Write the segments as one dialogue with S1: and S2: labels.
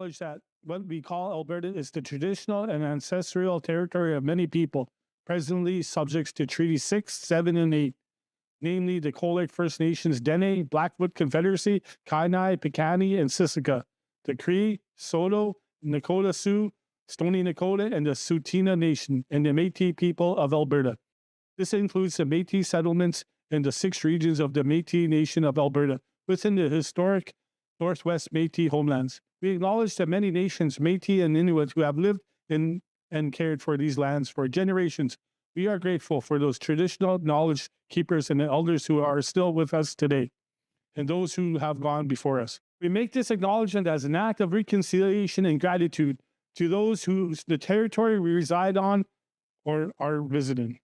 S1: Acknowledge that what we call Alberta is the traditional and ancestral territory of many people, presently subjects to Treaty 6, 7, and 8, namely the Cold Lake First Nations, Dene, Blackfoot Confederacy, Kainai, Piikani, and Siksika, the Cree, Saulteaux, Nakota Sioux, Stoney Nakoda, and the Tsuut'ina Nation, and the Métis people of Alberta. This includes the Métis settlements in the 6 regions of the Métis Nation of Alberta, within the historic Northwest Métis homelands. We acknowledge the many nations, Métis and Inuit, who have lived in and cared for these lands for generations. We are grateful for those traditional knowledge keepers and elders who are still with us today, and those who have gone before us. We make this acknowledgement as an act of reconciliation and gratitude to those whose the territory we reside on or are visiting.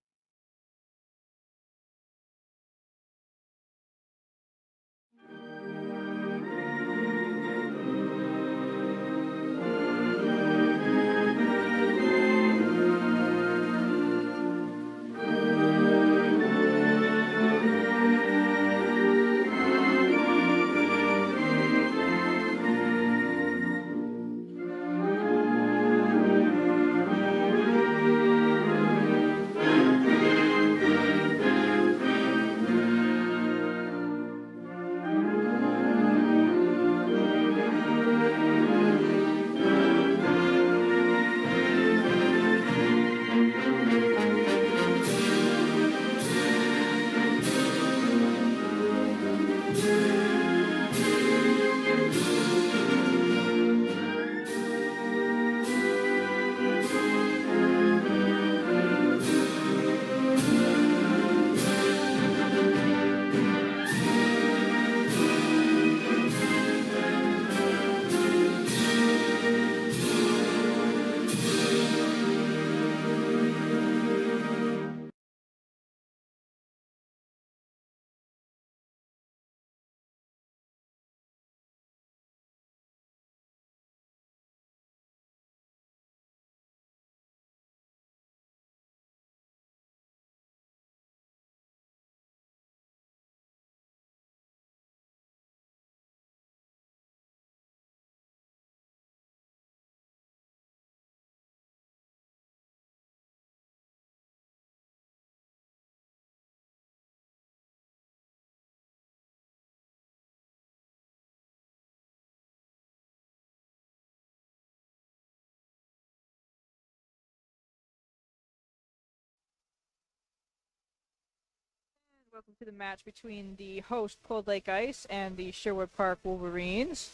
S2: Welcome to the match between the host Cold Lake Ice and the Sherwood Park Wolverines.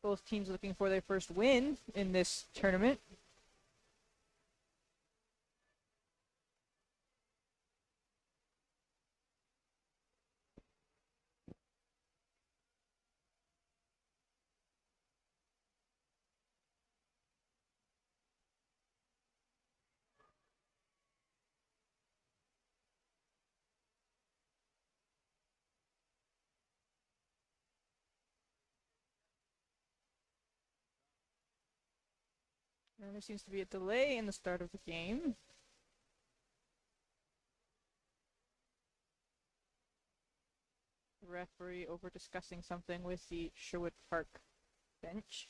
S2: Both teams looking for their first win in this tournament. And there seems to be a delay in the start of the game. The referee over discussing something with the Sherwood Park bench.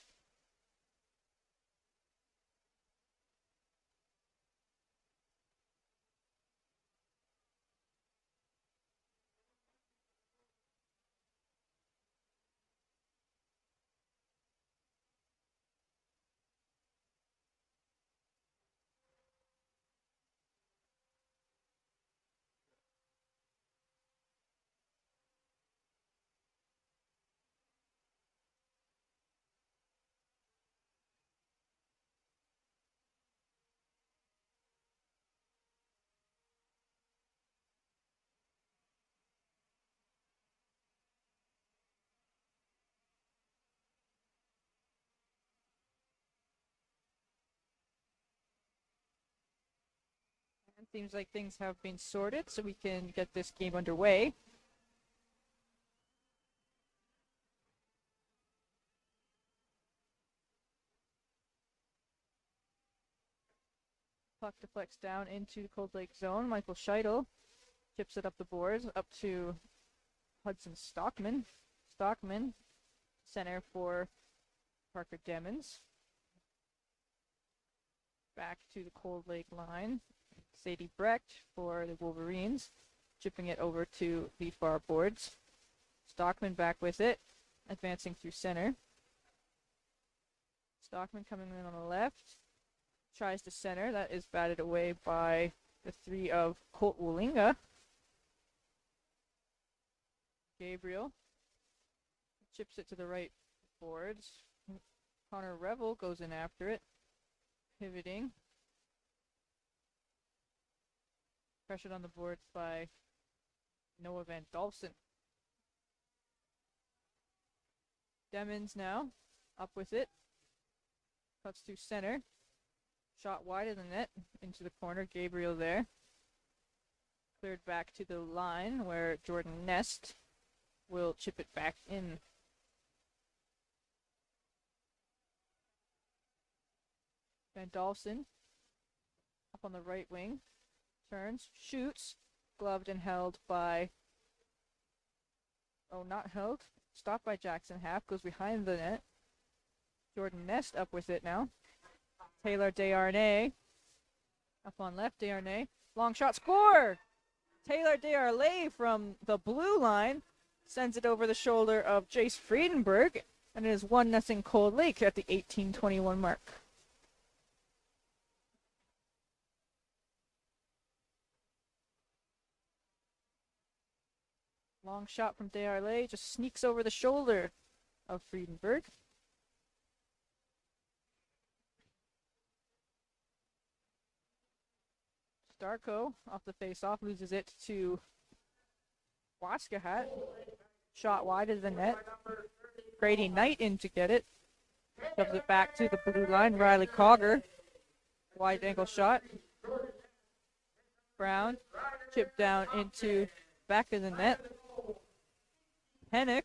S2: It seems like things have been sorted, so we can get this game underway. Puck deflects down into the Cold Lake zone. Michael Scheidel chips it up the boards, up to Hudson Stockman. Stockman, center for Parker Demons. Back to the Cold Lake line. Sadie Brecht for the Wolverines, chipping it over to the far boards. Stockman back with it, advancing through center. Stockman coming in on the left, tries to center. That is batted away by the 3 of Colt Wolinga. Gabriel chips it to the right boards. Connor Revel goes in after it, pivoting. Pressured on the boards by Noah Van Dalfsen. Demons now, up with it. Cuts to center. Shot wide of the net, into the corner. Gabriel there. Cleared back to the line where Jordan Nest will chip it back in. Van Dalfsen up on the right wing. Turns, shoots, gloved and held by, not held, stopped by Jackson Half, goes behind the net. Jordan Nest up with it now. Taylor Desharnais up on left, Desharnais, long shot, score! Taylor Desharnais from the blue line sends it over the shoulder of Jace Friedenberg, and it is 1-0 Cold Lake at the 18:21 mark. Long shot from Desharnais, just sneaks over the shoulder of Friedenberg. Starko off the face-off, loses it to Waskahat. Shot wide of the net. Grady Knight in to get it. Shoves it back to the blue line. Riley Cogger. Wide angle shot. Brown. Chipped down into back of the net. Hennick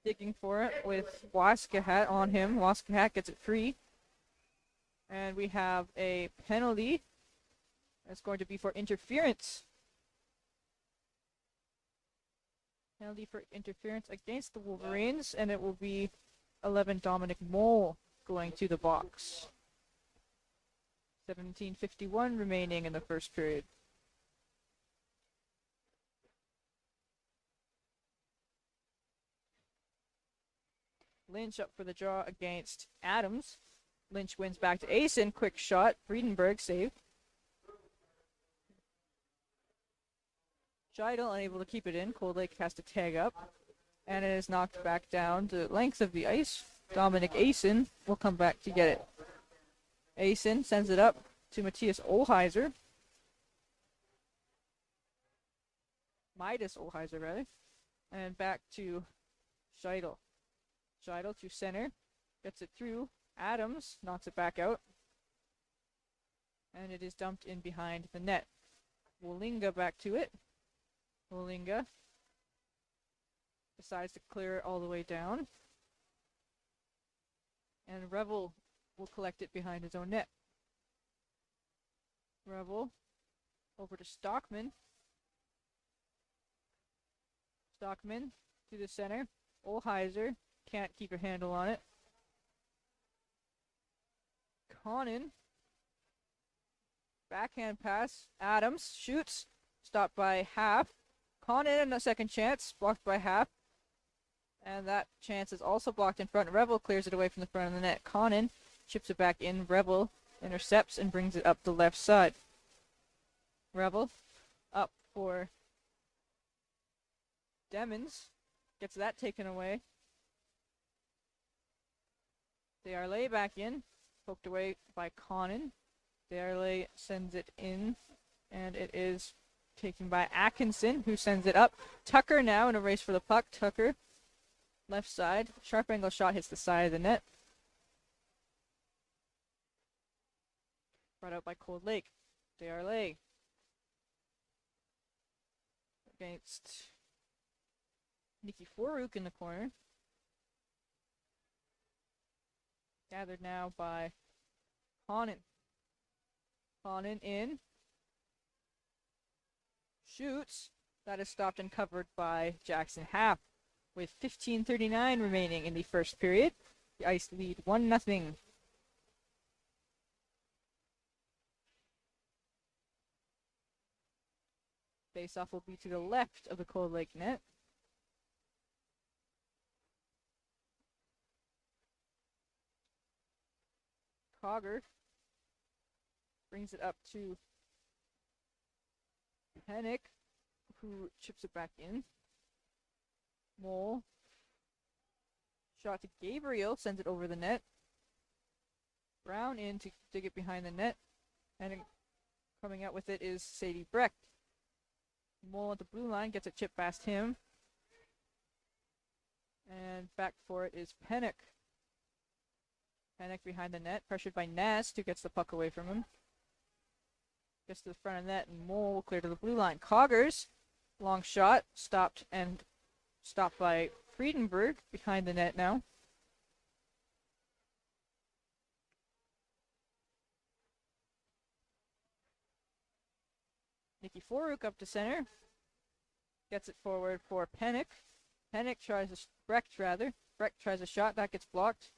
S2: digging for it with Waskahat on him. Waskahat gets it free. And we have a penalty. It's going to be for interference. Penalty for interference against the Wolverines, and it will be 11 Dominic Mole going to the box. 17:51 remaining in the first period. Lynch up for the draw against Adams. Lynch wins back to Asen. Quick shot. Friedenberg save. Scheidel unable to keep it in. Cold Lake has to tag up. And it is knocked back down to the length of the ice. Dominic Asen will come back to get it. Asen sends it up to Matthias Olheiser. Midas Olheiser, rather. And back to Scheidel. Scheidel to center. Gets it through. Adams knocks it back out. And it is dumped in behind the net. Wolinga back to it. Wolinga decides to clear it all the way down. And Revel will collect it behind his own net. Revel over to Stockman. Stockman to the center. Olheiser can't keep a handle on it. Conan. Backhand pass. Adams shoots. Stopped by Half. Conan in a second chance. Blocked by Half. And that chance is also blocked in front. Revel clears it away from the front of the net. Conan chips it back in. Revel intercepts and brings it up the left side. Revel up for Demons. Gets that taken away. Desharnais back in. Poked away by Conan. Desharnais sends it in. And it is taken by Atkinson, who sends it up. Tucker now in a race for the puck. Tucker, left side. Sharp angle shot hits the side of the net. Brought out by Cold Lake. Desharnais against Nikki Foruk in the corner. Gathered now by Conan. Conan in. Shoots. That is stopped and covered by Jackson Half with 15:39 remaining in the first period. The Ice lead 1-0. Face-off will be to the left of the Cold Lake net. Cogger brings it up to Hennick, who chips it back in. Mole. Shot to Gabriel, sends it over the net. Brown in to dig it behind the net. And coming out with it is Sadie Brecht. Mole at the blue line, gets a chip past him. And back for it is Pennick. Pennick behind the net, pressured by Nast, who gets the puck away from him. Gets to the front of the net, and Mole will clear to the blue line. Coggers, long shot, stopped by Friedenberg behind the net now. Nikki Foruk up to center. Gets it forward for Pennick. Pennick tries a Brecht rather. Brecht tries a shot, that gets blocked.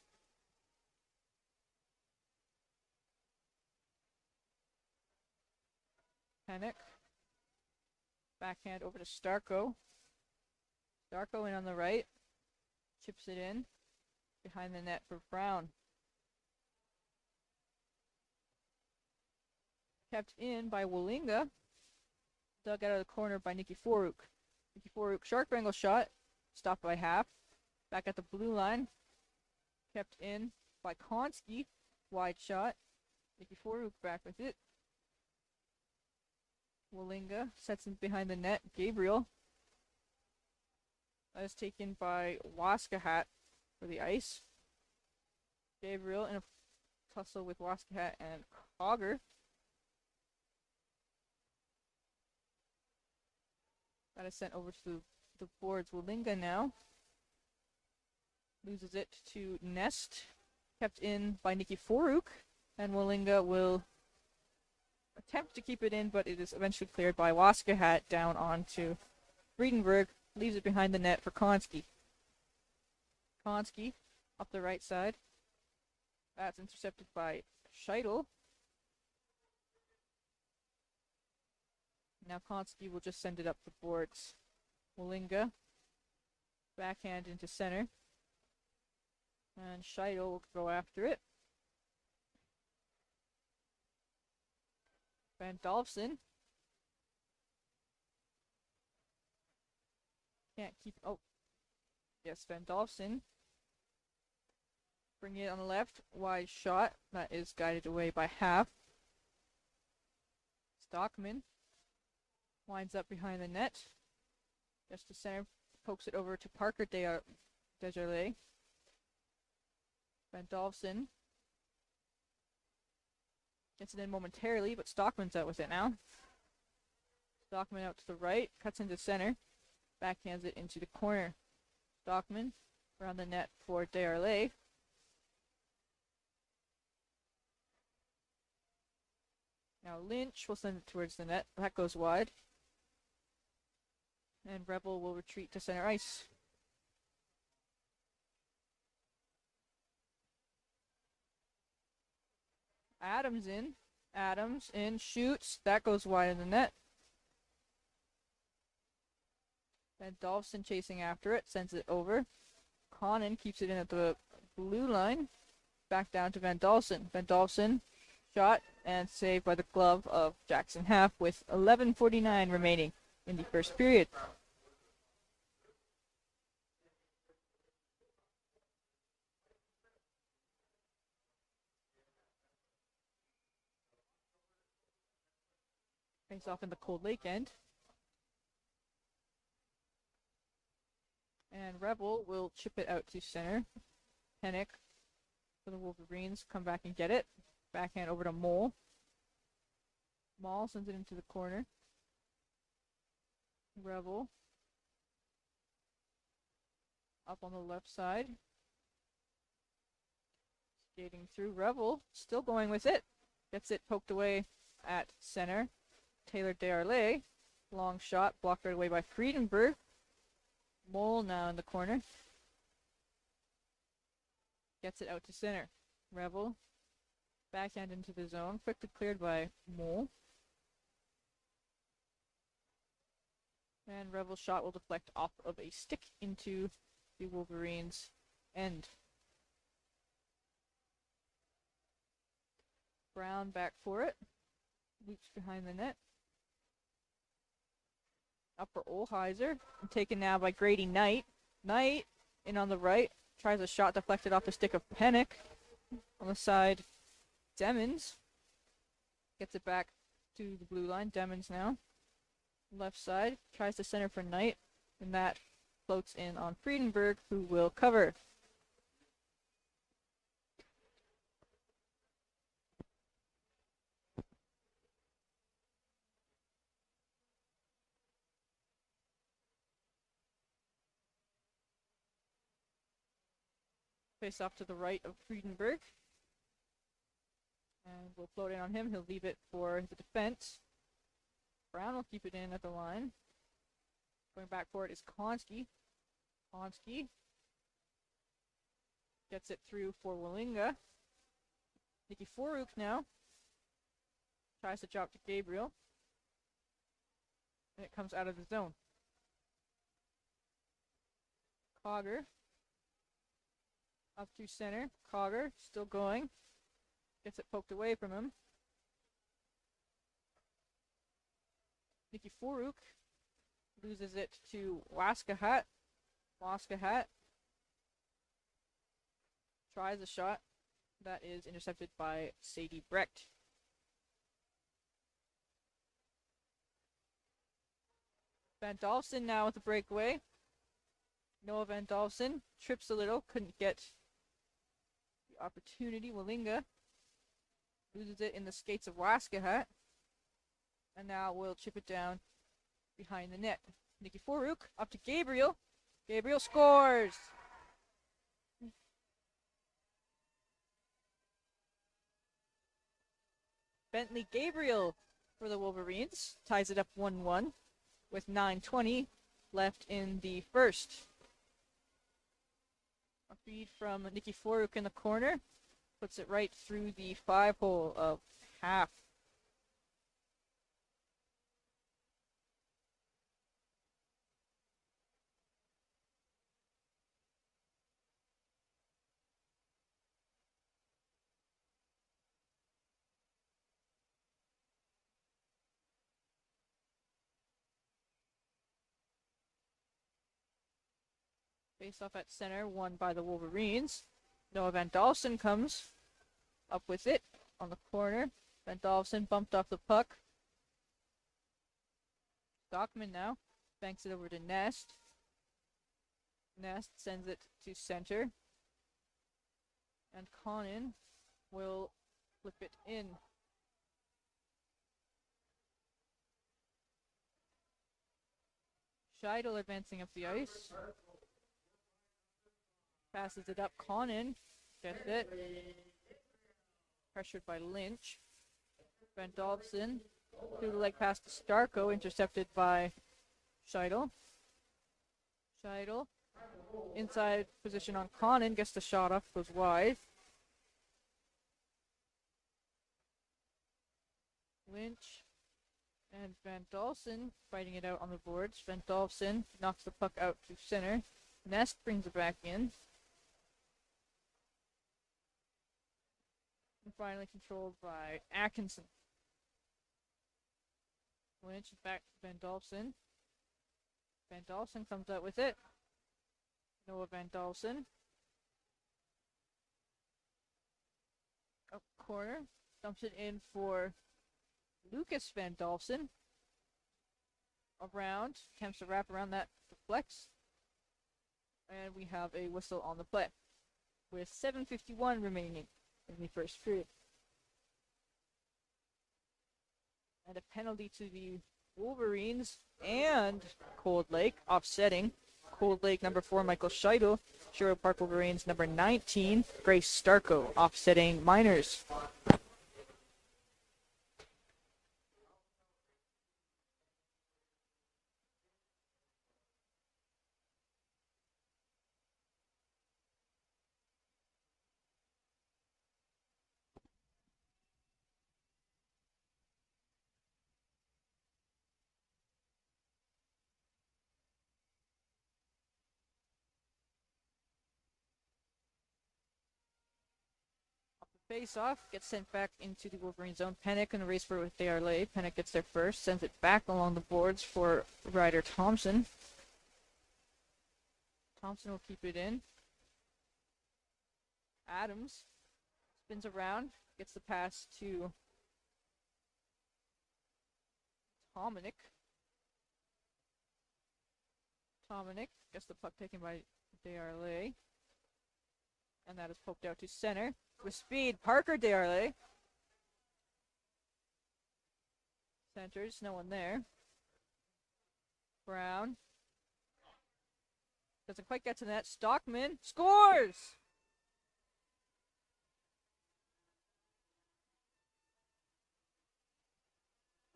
S2: Pennick. Backhand over to Starko. Starko in on the right. Chips it in. Behind the net for Brown. Kept in by Walinga. Dug out of the corner by Nikki Foruk. Nikki Foruk, sharp angle shot. Stopped by Half. Back at the blue line. Kept in by Konski. Wide shot. Nikki Foruk back with it. Walinga sets him behind the net. Gabriel. That is taken by Waskahat for the Ice. Gabriel in a tussle with Waskahat and Cogger. That is sent over to the boards. Walinga now loses it to Nest. Kept in by Nikki Foruk. And Walinga will attempt to keep it in, but it is eventually cleared by Waskahat down onto Friedenberg. Leaves it behind the net for Konski. Konski up the right side. That's intercepted by Scheidel. Now Konski will just send it up the boards. Walinga. Backhand into center. And Scheidel will go after it. Van Dolfsen. Can't keep. Oh. Yes, Van Dolfsen. Bring it on the left. Wide shot. That is guided away by Half. Stockman. Winds up behind the net. Just to center. Pokes it over to Parker Desjardins. Van Dolfsen. Gets it in momentarily, but Stockman's out with it now. Stockman out to the right. Cuts into center. Backhands it into the corner. Stockman around the net for Desjardins. Now Lynch will send it towards the net. That goes wide. And Rebel will retreat to center ice. Adams in. Adams in. Shoots. That goes wide in the net. Van Dolfsen chasing after it. Sends it over. Conan keeps it in at the blue line. Back down to Van Dolfsen. Van Dolfsen shot and saved by the glove of Jackson Half with 11:49 remaining in the first period. Face off in the Cold Lake end. And Rebel will chip it out to center. Pennick for the Wolverines. Come back and get it. Backhand over to Mole. Mole sends it into the corner. Rebel. Up on the left side. Skating through. Rebel still going with it. Gets it poked away at center. Taylor Desjardins. Long shot. Blocked right away by Friedenberg. Mole now in the corner. Gets it out to center. Rebel. Backhand into the zone. Quickly cleared by Mole. And Rebel's shot will deflect off of a stick into the Wolverines' end. Brown back for it. Loops behind the net. Up for Olheiser. Taken now by Grady Knight. Knight in on the right. Tries a shot deflected off the stick of Pennick. On the side, Demons. Gets it back to the blue line. Demons now. Left side. Tries to center for Knight. And that floats in on Friedenberg, who will cover. Face off to the right of Friedenberg. And we'll float in on him. He'll leave it for the defense. Brown will keep it in at the line. Going back for it is Konski. Konski gets it through for Wallinga. Nikki Foruk now tries to drop to Gabriel. And it comes out of the zone. Cogger up to center. Cogger still going. Gets it poked away from him. Nikki Foruk loses it to Waskahat. Waskahat tries a shot that is intercepted by Sadie Brecht. Van Dalfsen now with the breakaway. Noah Van Dalfsen trips a little, couldn't get the opportunity. Wallinga loses it in the skates of Waskahat. And now we'll chip it down behind the net. Nikki Foruk up to Gabriel. Gabriel scores! Bentley Gabriel for the Wolverines ties it up 1-1 with 9:20 left in the first. A feed from Nikki Foruk in the corner puts it right through the 5-hole of half. Face off at center, won by the Wolverines. Noah Van Dalfsen comes up with it on the corner. Van Dalfsen bumped off the puck. Stockman now banks it over to Nest. Nest sends it to center. And Conan will flip it in. Scheidel advancing up the ice. Passes it up. Conan gets it. Pressured by Lynch. Van Dalfsen through the leg pass to Starko, intercepted by Scheidel. Scheidel inside position on Conan, gets the shot off, goes wide. Lynch and Van Dalfsen fighting it out on the boards. Van Dalfsen knocks the puck out to center. Nest brings it back in. And finally controlled by Atkinson. Lynch back to Van Dalfsen. Van Dalfsen comes out with it. Noah Van Dalfsen. Up corner. Dumps it in for Lucas Van Dalfsen. Around. Attempts to wrap around that. Deflects. And we have a whistle on the play. With 7:51 remaining in the first period. And a penalty to the Wolverines and Cold Lake, offsetting. Cold Lake number 4, Michael Scheidel. Sherwood Park Wolverines number 19, Grace Starko, offsetting Miners. face off, gets sent back into the Wolverine zone. Pennick in the race for with Dearlay. Pennick gets there first, sends it back along the boards for Ryder Thompson. Thompson will keep it in. Adams spins around, gets the pass to Tominick. Tominick gets the puck taken by Dearlay. And that is poked out to center. With speed, Parker Dearlay. Centers, no one there. Brown. Doesn't quite get to the net. Stockman scores!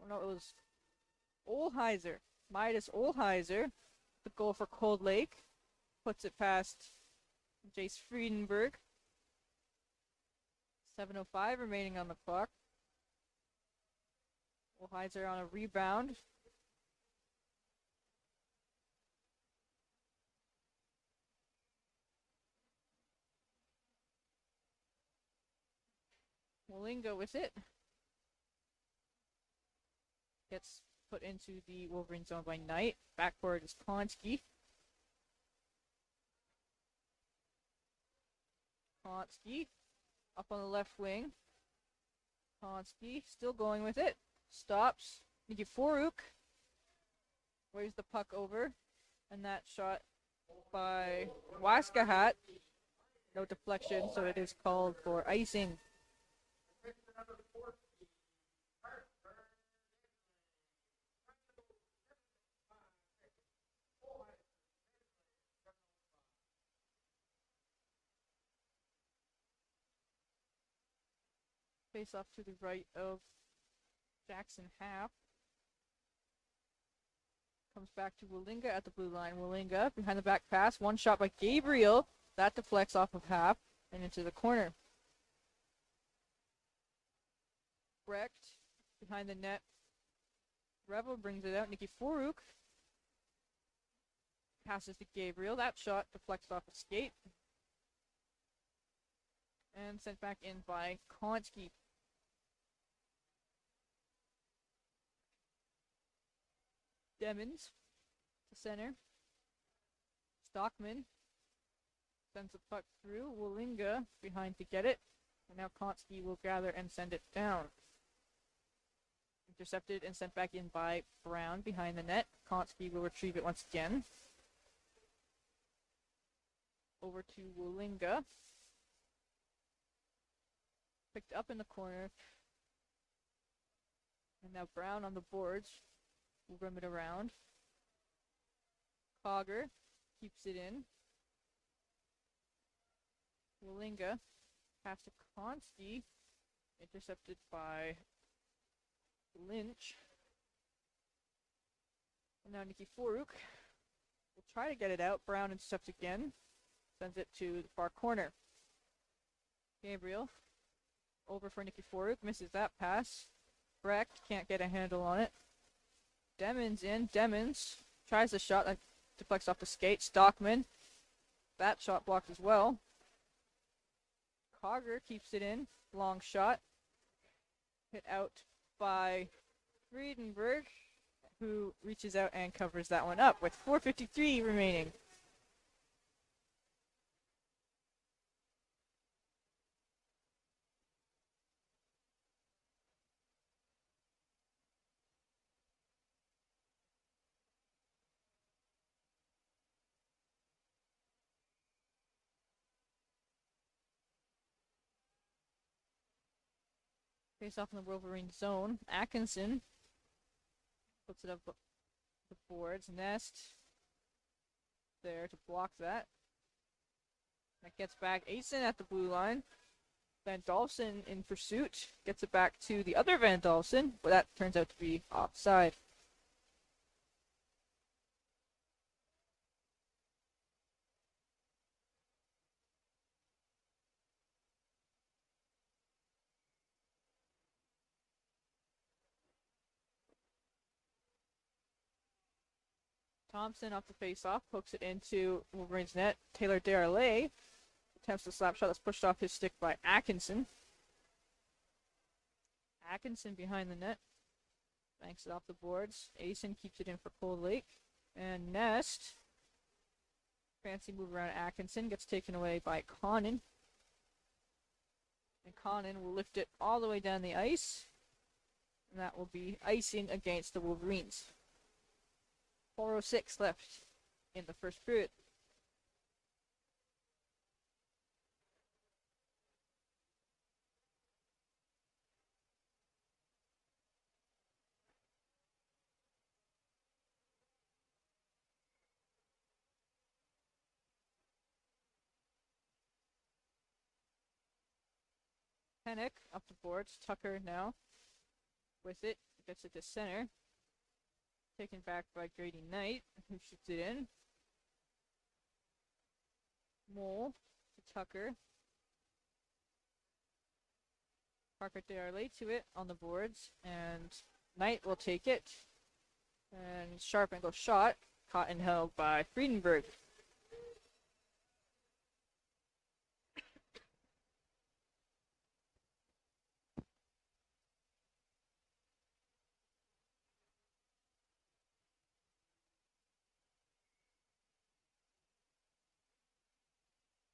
S2: Oh no, it was Olheiser. Midas Olheiser. The goal for Cold Lake. Puts it past Jace Friedenberg. 7:05 remaining on the clock. Olheiser on a rebound. Molingo with it. Gets put into the Wolverine zone by Knight. Backboard is Konski. Konski up on the left wing. Konski still going with it. Stops. Nikiforuk waves the puck over. And that shot by Waskahat. No deflection, so it is called for icing. Face off to the right of Jackson Half. Comes back to Willinga at the blue line. Willinga behind the back pass. One shot by Gabriel. That deflects off of Half and into the corner. Brecht behind the net. Revel brings it out. Nikiforuk passes to Gabriel. That shot deflects off a skate. And sent back in by Konski. Demons to center. Stockman sends the puck through. Willinga behind to get it. And now Konski will gather and send it down. Intercepted and sent back in by Brown behind the net. Konski will retrieve it once again. Over to Willinga. Picked up in the corner. And now Brown on the boards. Will rim it around. Cogger keeps it in. Willinga pass to Konski. Intercepted by Lynch. And now Nikiforuk will try to get it out. Brown intercepts again. Sends it to the far corner. Gabriel over for Nikiforuk. Misses that pass. Brecht can't get a handle on it. Demons in. Demons tries the shot that deflects off the skate. Stockman. That shot blocked as well. Cogger keeps it in. Long shot. Hit out by Friedenberg, who reaches out and covers that one up with 4:53 remaining. Face off in the Wolverine zone. Atkinson puts it up the boards. Nest there to block that. That gets back. Asen at the blue line. Van Dalsen in pursuit. Gets it back to the other Van Dalsen, but that turns out to be offside. Thompson off the face-off, pokes it into Wolverine's net. Taylor Dearlay attempts the slap shot that's pushed off his stick by Atkinson. Atkinson behind the net. Banks it off the boards. Asen keeps it in for Cold Lake. And Nest. Fancy move around Atkinson. Gets taken away by Conan. And Conan will lift it all the way down the ice. And that will be icing against the Wolverines. 4:06 left in the first period. Pennick up the boards. Tucker now with it. Gets it to center. Taken back by Grady Knight, who shoots it in. Mole to Tucker. Parker Darley to it on the boards, and Knight will take it. And sharp angle shot, caught and held by Friedenberg.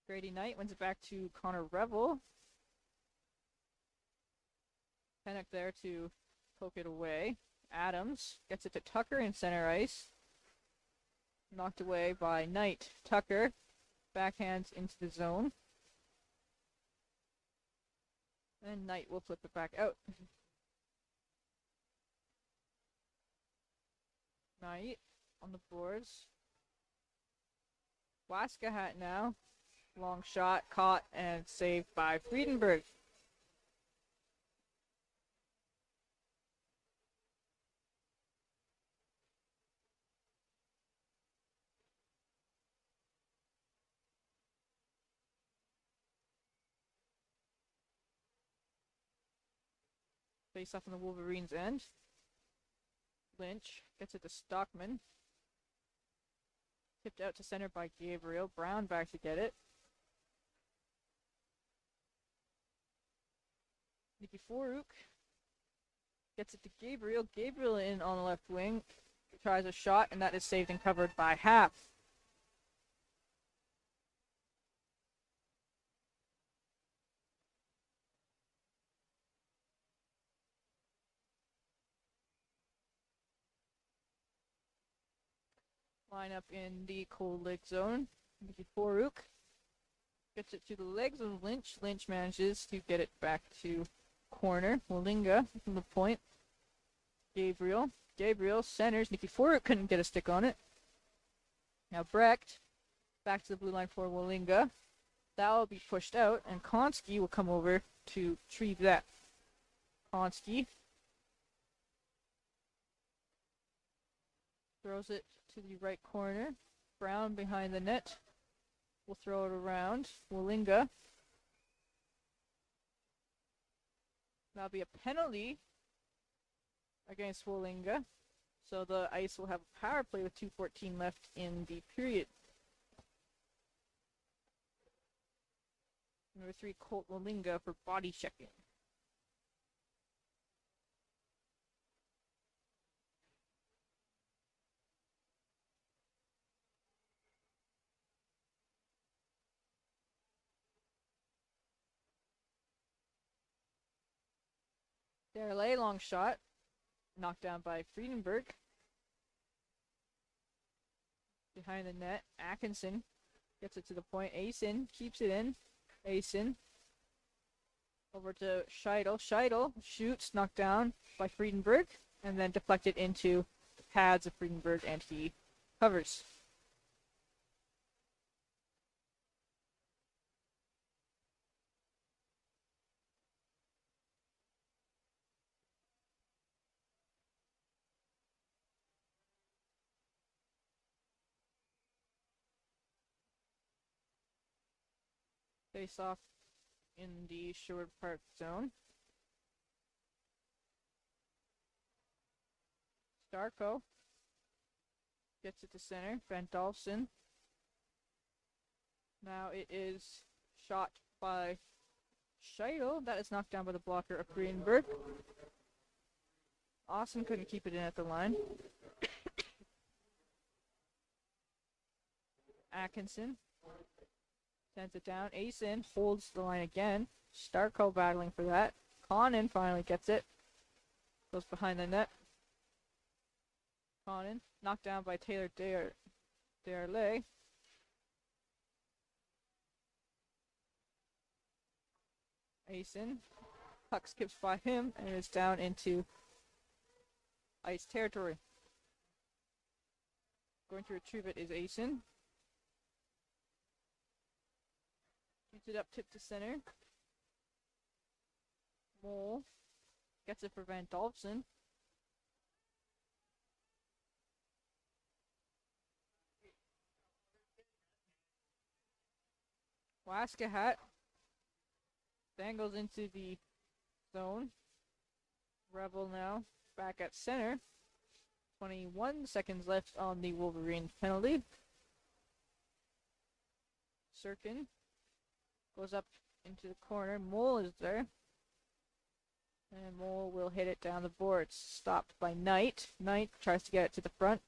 S2: Grady Knight wins it back to Connor Revel. Pennick there to poke it away. Adams gets it to Tucker in center ice. Knocked away by Knight. Tucker backhands into the zone. And Knight will flip it back out. Knight on the boards. Waska hat now. Long shot, caught, and saved by Friedenberg. Face off on the Wolverines' end. Lynch gets it to Stockman. Tipped out to center by Gabriel. Brown back to get it. Nicky Foruk gets it to Gabriel. Gabriel in on the left wing. Tries a shot, and that is saved and covered by Half. Line up in the Cold Lake zone. Nicky Foruk gets it to the legs of Lynch. Lynch manages to get it back to corner. Walinga from the point. Gabriel. Gabriel centers. Nicky Foruk couldn't get a stick on it. Now Brecht back to the blue line for Walinga. That will be pushed out, and Konski will come over to retrieve that. Konski throws it to the right corner. Brown behind the net. We'll throw it around. Walinga. That'll be a penalty against Walinga. So the Ice will have a power play with 2:14 left in the period. Number 3, Colt Walinga for body checking. Darley, long shot. Knocked down by Friedenberg. Behind the net, Atkinson gets it to the point. Asen keeps it in. Asen over to Scheidel. Scheidel shoots, knocked down by Friedenberg, and then deflected into the pads of Friedenberg, and he covers. Face off in the Sherwood Park zone. Starko gets it to center. Van Dalfsen. Now it is shot by Scheitel, that is knocked down by the blocker of Greenberg. Austin couldn't keep it in at the line. Atkinson sends it down. Asen holds the line again. Starko battling for that. Conan finally gets it. Goes behind the net. Conan knocked down by Taylor Dearlay. Asen. Puck skips by him and is down into ice territory. Going to retrieve it is Asen. Shoots it up tip to center. Mole gets it for Van Dolphin. Waskahat dangles into the zone. Rebel now back at center. 21 seconds left on the Wolverines penalty. Sirkin goes up into the corner. Mole is there. And Mole will hit it down the boards. Stopped by Knight. Knight tries to get it to the front.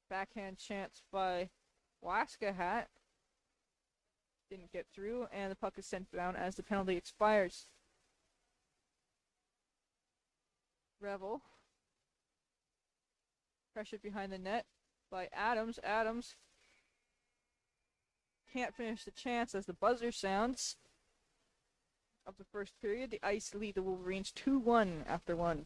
S2: Backhand chance by Waskahat. Didn't get through, and the puck is sent down as the penalty expires. Revel. Pressured behind the net by Adams. Adams can't finish the chance as the buzzer sounds of the first period. The Ice lead the Wolverines 2-1 after one.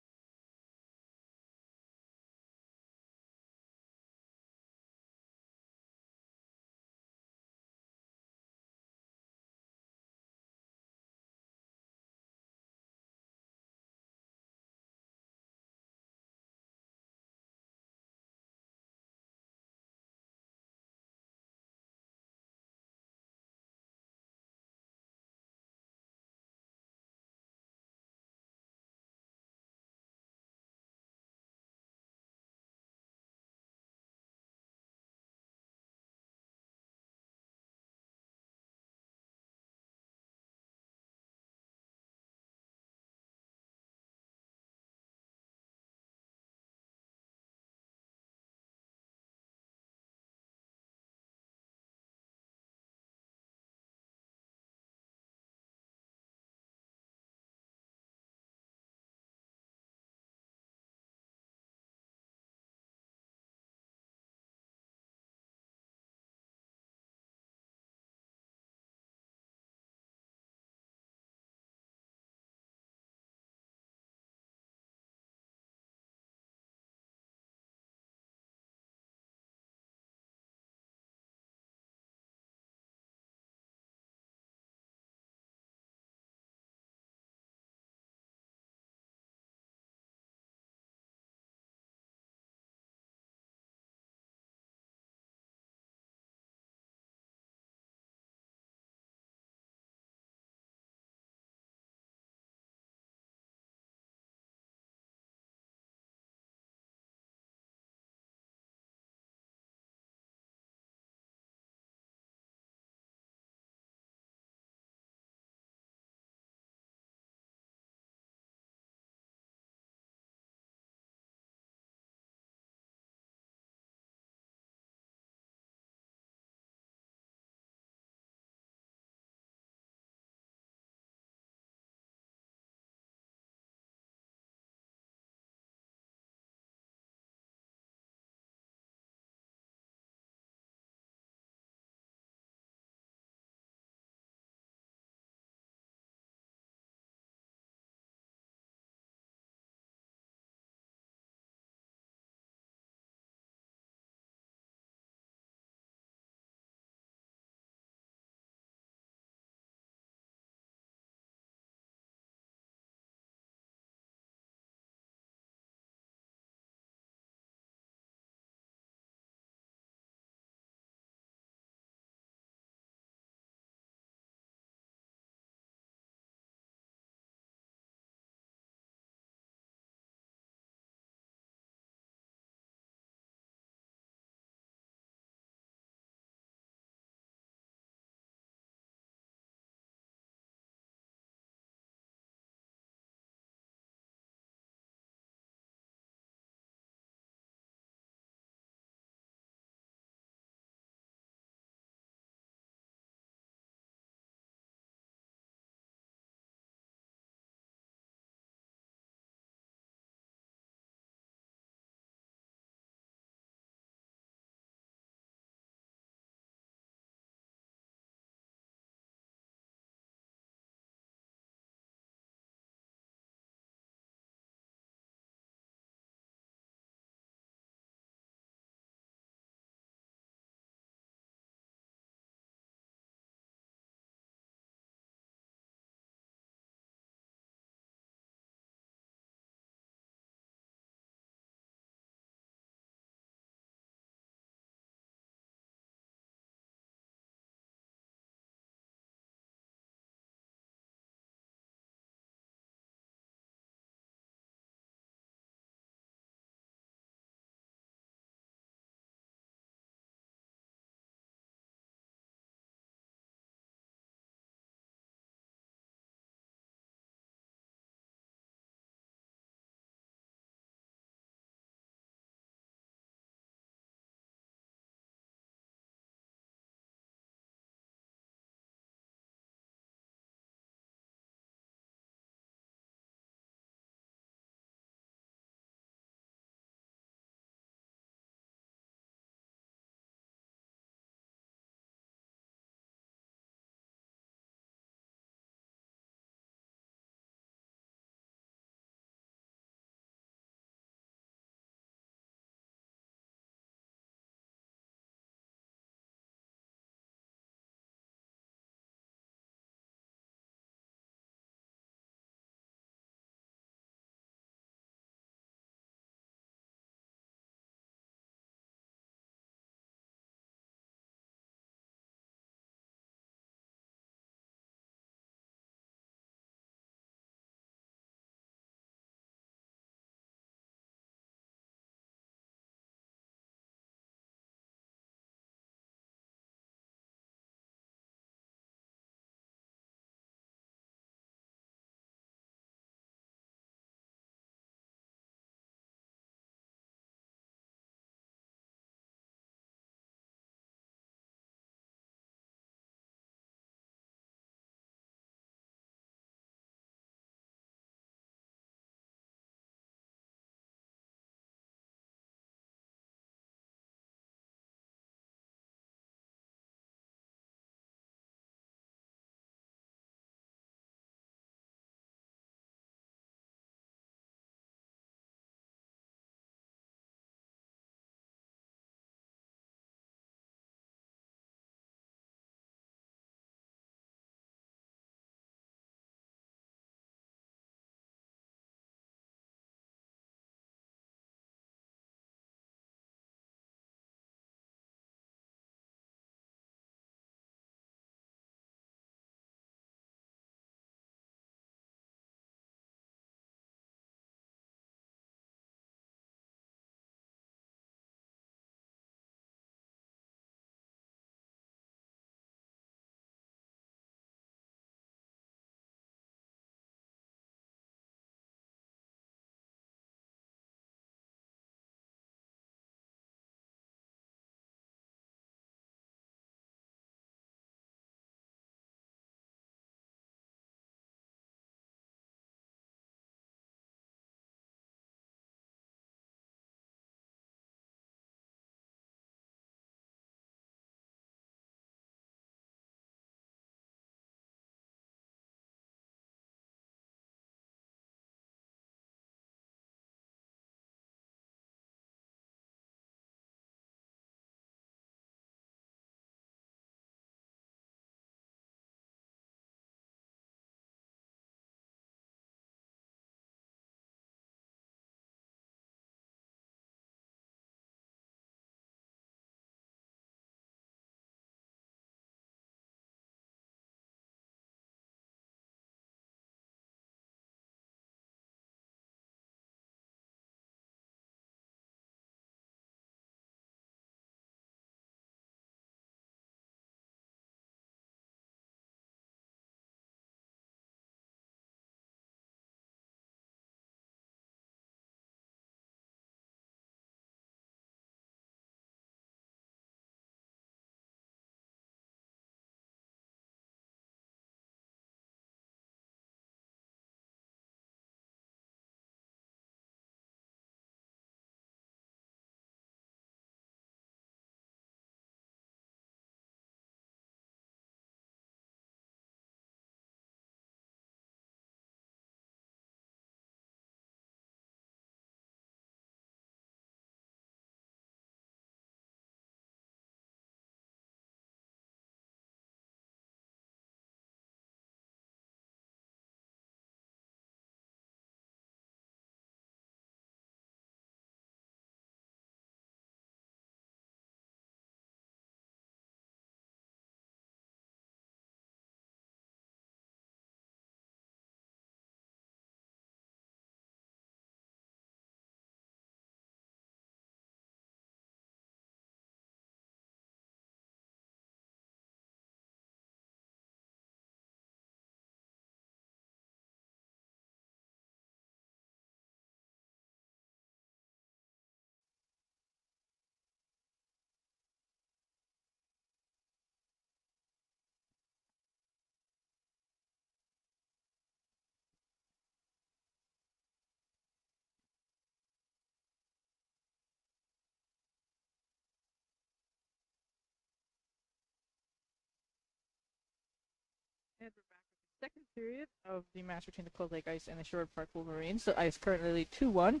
S2: And we're back with the second period of the match between the Cold Lake Ice and the Sherwood Park Wolverines. The Ice currently lead 2-1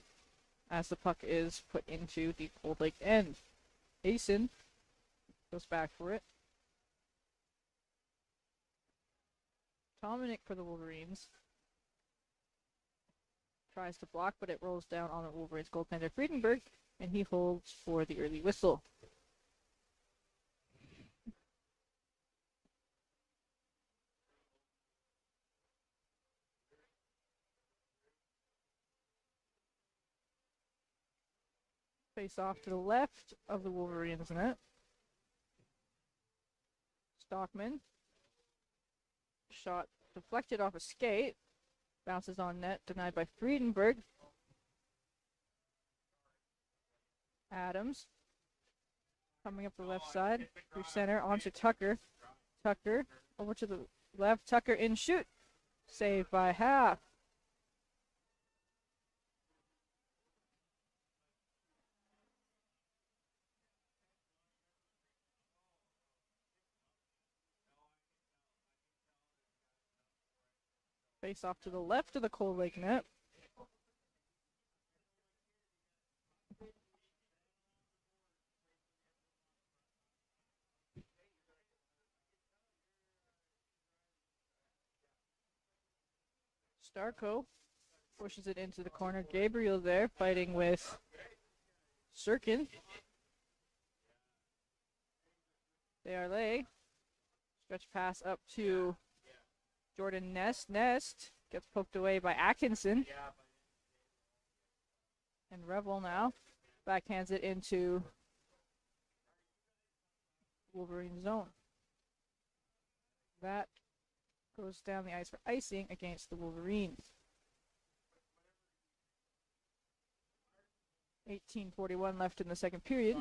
S2: as the puck is put into the Cold Lake end. Asen goes back for it. Dominic for the Wolverines tries to block, but it rolls down on the Wolverines goaltender Friedenberg, and he holds for the early whistle. Face off to the left of the Wolverines net. Stockman. Shot deflected off a skate. Bounces on net, denied by Friedenberg. Adams. Coming up the left side. Through center, onto Tucker. Tucker over to the left. Tucker in shoot. Saved by Half. Face off to the left of the Cold Lake net. Starko pushes it into the corner. Gabriel there fighting with Sirkin. Desarlais. Stretch pass up to Jordan Nest. Nest gets poked away by Atkinson. And Revel now backhands it into Wolverine zone. That goes down the ice for icing against the Wolverines. 18:41 left in the second period.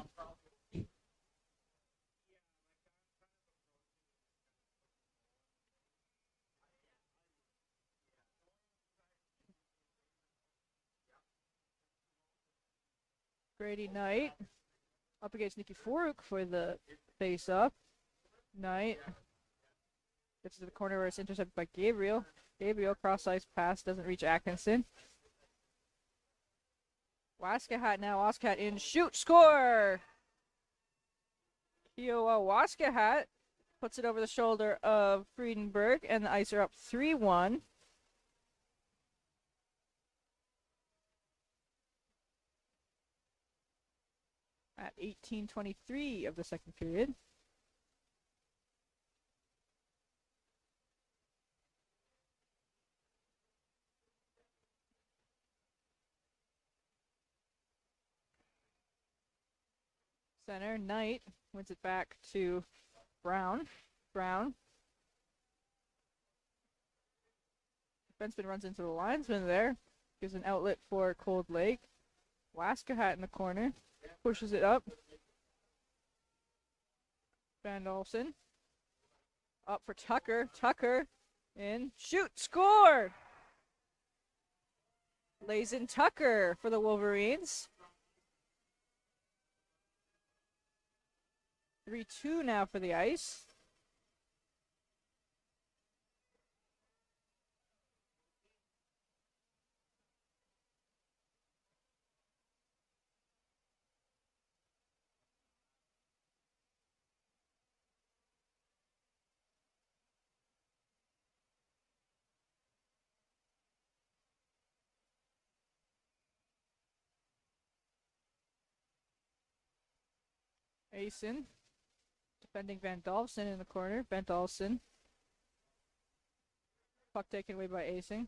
S2: Grady Knight up against Nikki Foruk for the face-up. Knight gets to the corner where it's intercepted by Gabriel. Gabriel cross-ice pass doesn't reach Atkinson. Waskahat now. Waskahat in shoot. Score! Kiowa Waskahat puts it over the shoulder of Friedenberg, and the Ice are up 3-1. At 18:23 of the second period. Center, Knight wins it back to Brown. Brown. Defenseman runs into the linesman there. Gives an outlet for Cold Lake. Waskahat in the corner. Pushes it up. Van Olsen. Up for Tucker. Tucker in. Shoot. Score! Lays in Tucker for the Wolverines. 3-2 now for the Ice. Asen. Defending Van Dalfsen in the corner. Van Dalfsen. Puck taken away by Asing.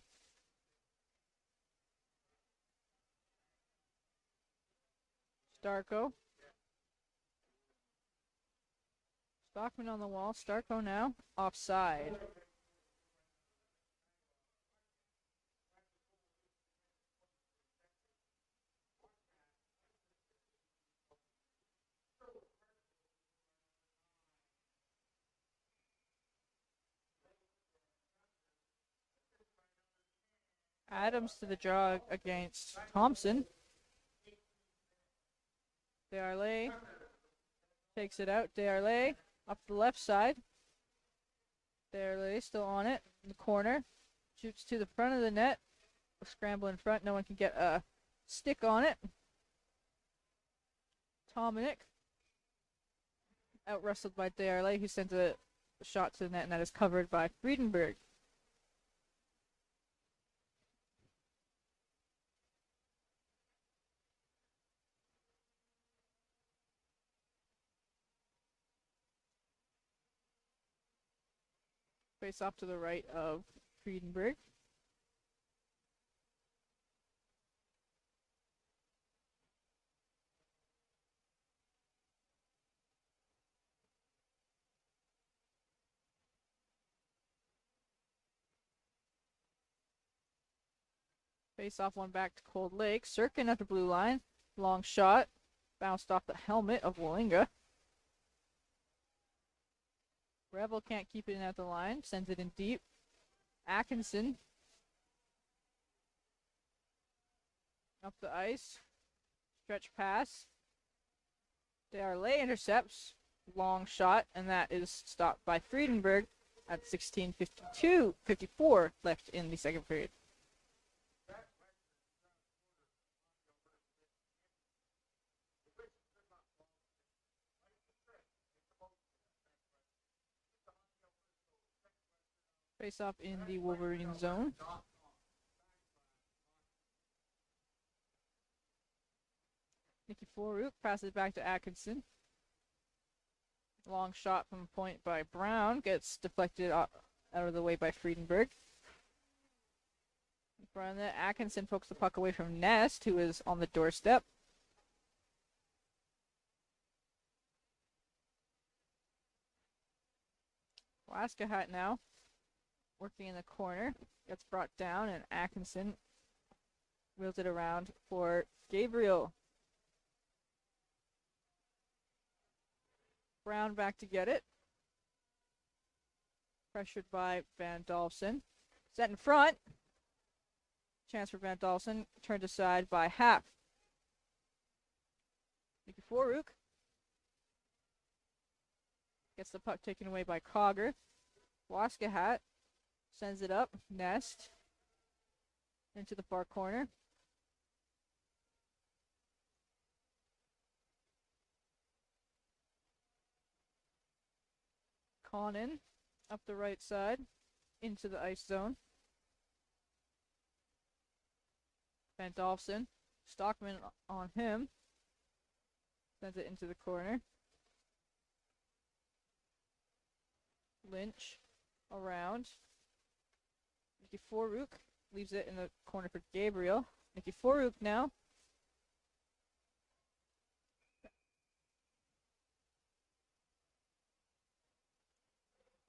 S2: Starko. Stockman on the wall. Starko now. Offside. Adams to the draw against Thompson. Desarlais takes it out. Desarlais up the left side. Derley still on it in the corner. Shoots to the front of the net. Scramble in front. No one can get a stick on it. Dominic out wrestled by Derley, who sends a shot to the net, and that is covered by Friedenberg. Face off to the right of Friedenberg. Face off one back to Cold Lake. Sirkin at the blue line. Long shot. Bounced off the helmet of Wallinga. Revel can't keep it in at the line. Sends it in deep. Atkinson. Up the ice. Stretch pass. Darley intercepts. Long shot, and that is stopped by Friedenberg at 16:54 left in the second period. Face off in the Wolverine zone. Nicky Foruk passes back to Atkinson. Long shot from point by Brown gets deflected out of the way by Friedenberg. In front of that, Atkinson pokes the puck away from Nest, who is on the doorstep. Waskahat now working in the corner, gets brought down, and Atkinson wheels it around for Gabriel. Brown back to get it. Pressured by Van Dalfsen. Set in front. Chance for Van Dalfsen. Turned aside by Happ. Nicky Foruk gets the puck taken away by Cogger. Waskahat sends it up. Nest into the far corner. Conan up the right side into the ice zone. Van Dalfsen. Stockman on him. Sends it into the corner. Lynch around. Nicky Foruk leaves it in the corner for Gabriel. Nicky Foruk now.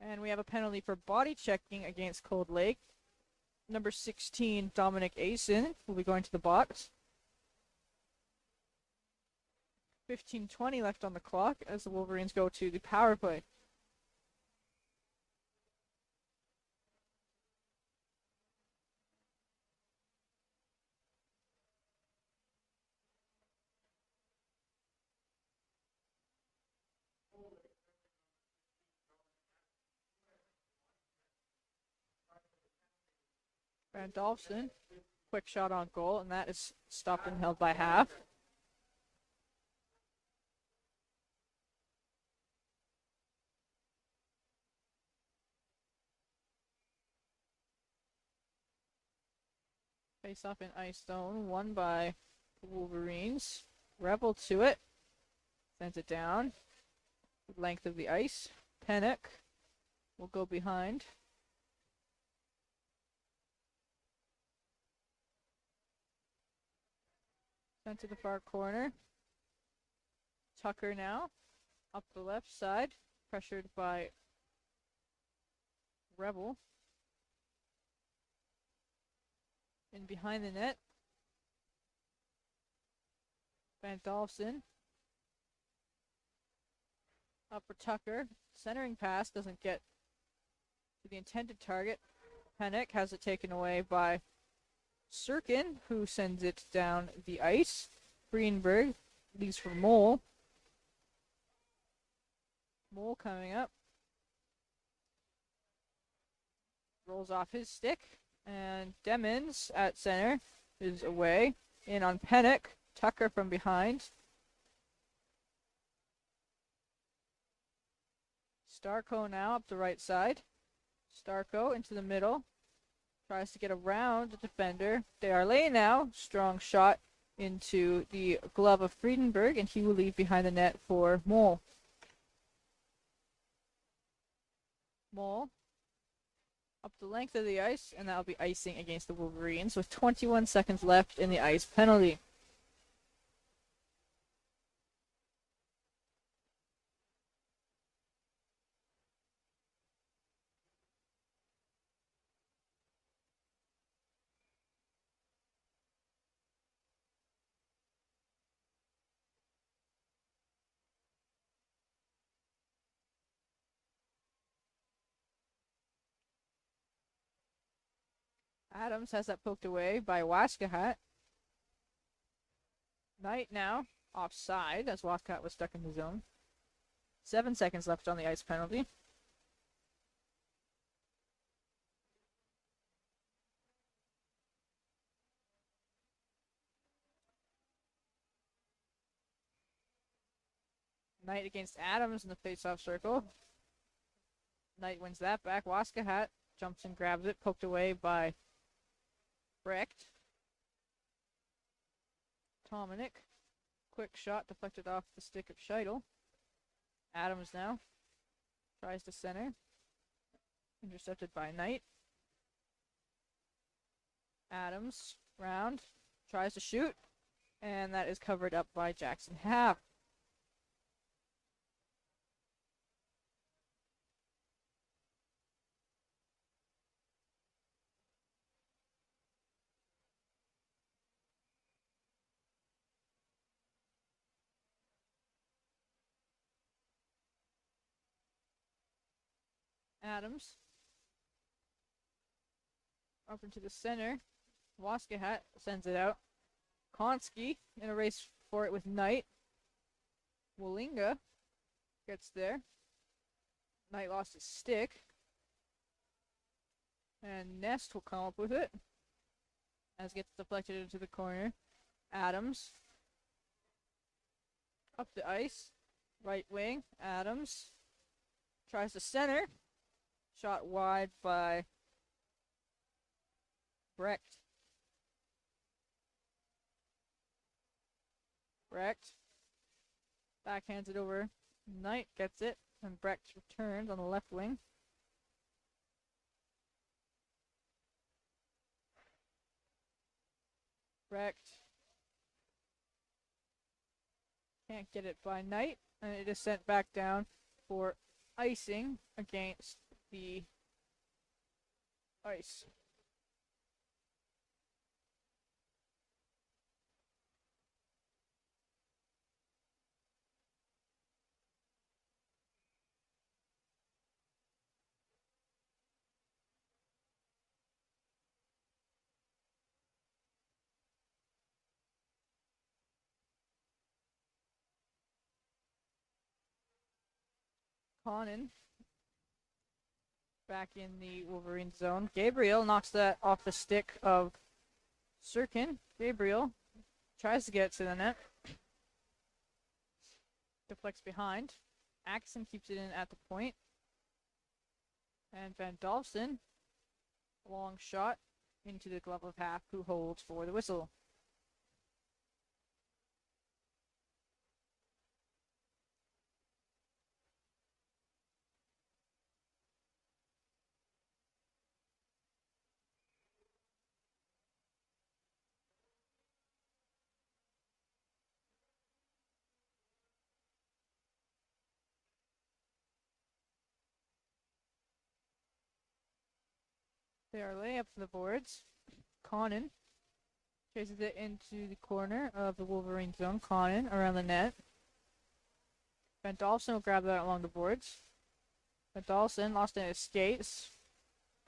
S2: And we have a penalty for body checking against Cold Lake. Number 16, Dominic Asen, will be going to the box. 15:20 left on the clock as the Wolverines go to the power play. Van Dalfsen, quick shot on goal, and that is stopped and held by Half. Face off in ice zone, won by the Wolverines. Rebel to it, sends it down. Length of the ice. Pennock will go behind. Sent to the far corner. Tucker now up the left side, pressured by Rebel. In behind the net. Van Dalfsen. Up for Tucker. Centering pass doesn't get to the intended target. Pennock has it taken away by Sirkin, who sends it down the ice. Greenberg leaves for Mole. Mole coming up. rolls off his stick, and Demons at center is away. In on Pennock, Tucker from behind. Starco now up the right side. Starco into the middle. Tries to get around the defender. Dearlay now, strong shot into the glove of Friedenberg, and he will leave behind the net for Mole. Mole up the length of the ice, and that'll be icing against the Wolverines with 21 seconds left in the ice penalty. Adams has that poked away by Waskahat. Knight now offside as Waskahat was stuck in the zone. 7 seconds left on the ice penalty. Knight against Adams in the face-off circle. Knight wins that back. Waskahat jumps and grabs it, poked away by Brecht. Tominic, quick shot deflected off the stick of Scheidel. Adams now tries to center. Intercepted by Knight. Adams, round, tries to shoot, and that is covered up by Jackson Half. Adams up into the center. Waskahat sends it out. Konski in a race for it with Knight. Wolinga gets there. Knight lost his stick. And Nest will come up with it. As it gets deflected into the corner. Adams up the ice. Right wing. Adams tries to center. Shot wide by Brecht. Brecht backhands it over. Knight gets it, and Brecht returns on the left wing. Brecht can't get it by Knight, and it is sent back down for icing against the ice. Conan back in the Wolverine zone. Gabriel knocks that off the stick of Sirkin. Gabriel tries to get to the net. Deflects behind. Axon keeps it in at the point. And Van Dalfsen, long shot into the glove of Half, who holds for the whistle. They are laying up to the boards. Conan chases it into the corner of the Wolverine zone. Conan around the net. Van Dalfsen will grab that along the boards. Van Dalfsen lost in his skates.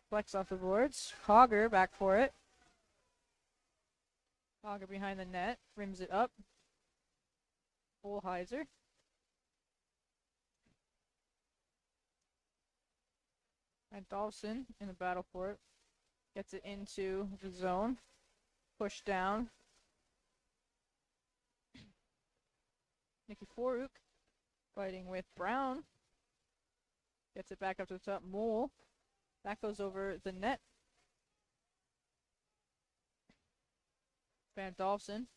S2: Flex off the boards. Hogger back for it. Hogger behind the net. Rims it up. Bullheiser. And Dolphin in the battle for it. Gets it into the zone. Push down. Nikki Foruk fighting with Brown. Gets it back up to the top. Mole. That goes over the net. Van Dolphin.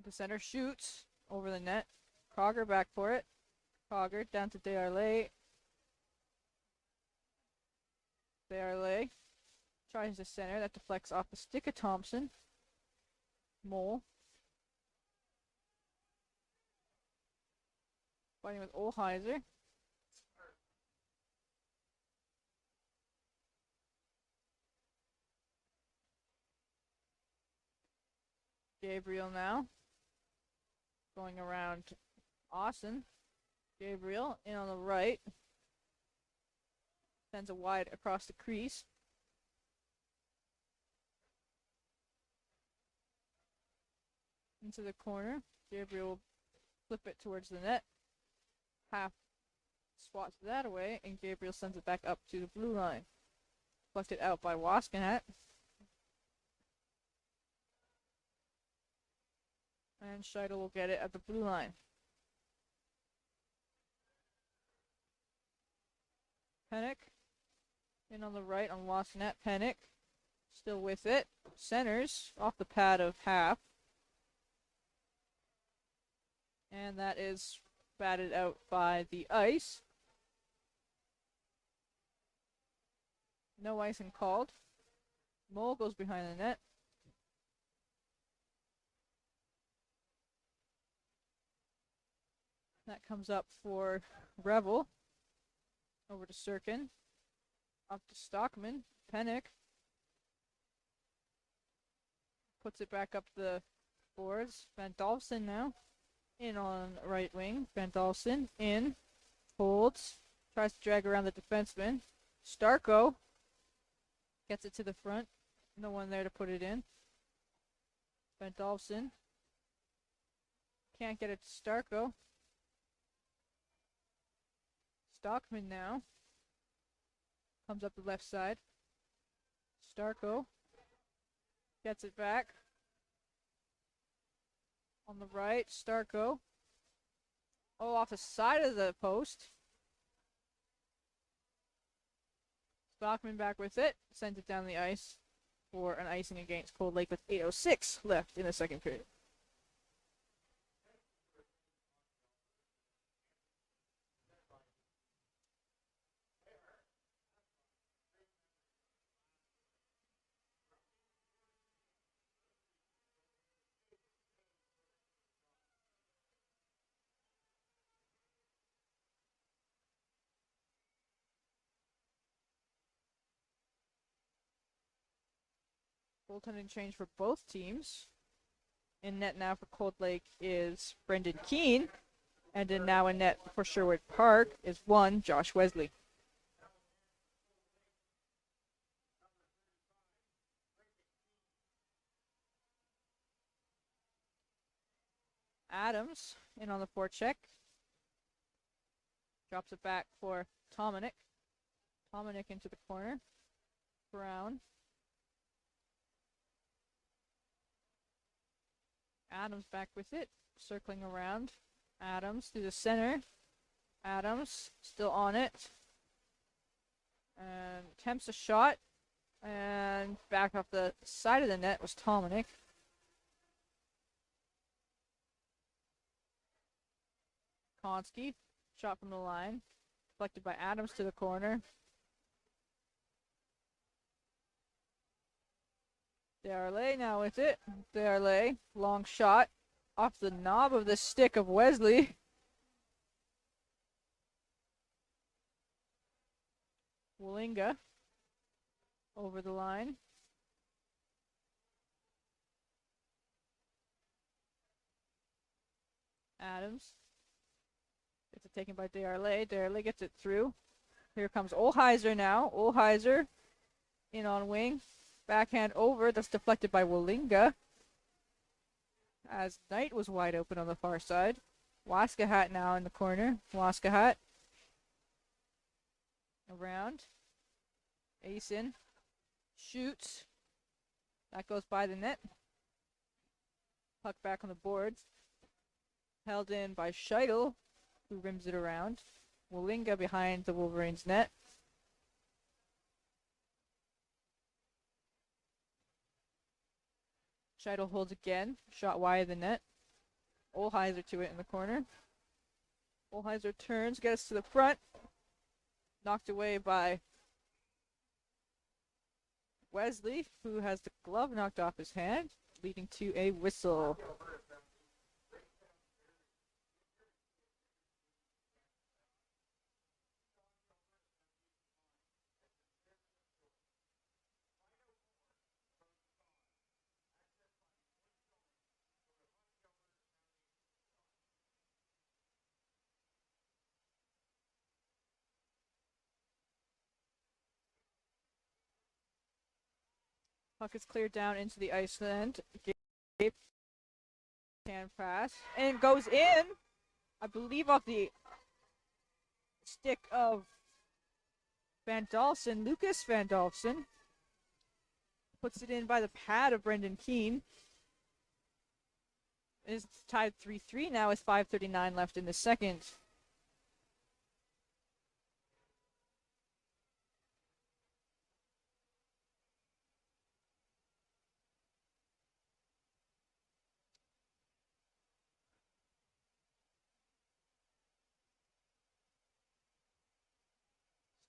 S2: The center shoots over the net. Cogger back for it. Cogger down to Dearlay. Dearlay tries the center. That deflects off the stick of Thompson. Mole. Fighting with Olheiser. Gabriel now. Going around Austin. Gabriel in on the right. Sends it wide across the crease. Into the corner. Gabriel will flip it towards the net. Half swats that away, and Gabriel sends it back up to the blue line. Deflected out by Waskenhat. And Scheidel will get it at the blue line. Pennick in on the right on Waskenhat. Pennick still with it. Centers off the pad of Half. And that is batted out by the ice. No icing called. Mole goes behind the net. That comes up for Revel. Over to Sirkin. Up to Stockman. Pennick. Puts it back up the boards. Van Dolphin now. In on right wing. Van Dolphin in. Holds. Tries to drag around the defenseman. Starko. Gets it to the front. No one there to put it in. Van Dolphin. Can't get it to Starko. Stockman now. Comes up the left side. Starko. Gets it back. On the right, Starko. Oh, off the side of the post. Stockman back with it. Sends it down the ice for an icing against Cold Lake with 8:06 left in the second period. Goaltending change for both teams. In net now for Cold Lake is Brendan Keene. And now in net for Sherwood Park is one Josh Wesley. Adams in on the forecheck. Drops it back for Tominick. Tominick into the corner. Brown. Adams back with it. Circling around. Adams through the center. Adams still on it. And attempts a shot. And back off the side of the net was Tominick. Konski. Shot from the line. Deflected by Adams to the corner. Dearlay now with it. Dearlay. Long shot. Off the knob of the stick of Wesley. Wallinga. Over the line. Adams. Gets it taken by Dearlay. Dearlay gets it through. Here comes Olheiser now. Olheiser in on wing. Backhand over. That's deflected by Wallinga. As Knight was wide open on the far side. Waskahat now in the corner. Waskahat. Around. Asen. Shoots. That goes by the net. Puck back on the board. Held in by Scheidel, who rims it around. Walinga behind the Wolverines' net. Scheidel holds again. Shot wide of the net. Olheiser to it in the corner. Olheiser turns, gets to the front. Knocked away by Wesley, who has the glove knocked off his hand, leading to a whistle. Puck is cleared down into the ice end. Gabe can pass and goes in. I believe off the stick of Van Dalsen, Lucas Van Dalsen. Puts it in by the pad of Brendan Keane. It's tied 3-3 now with 5:39 left in the second.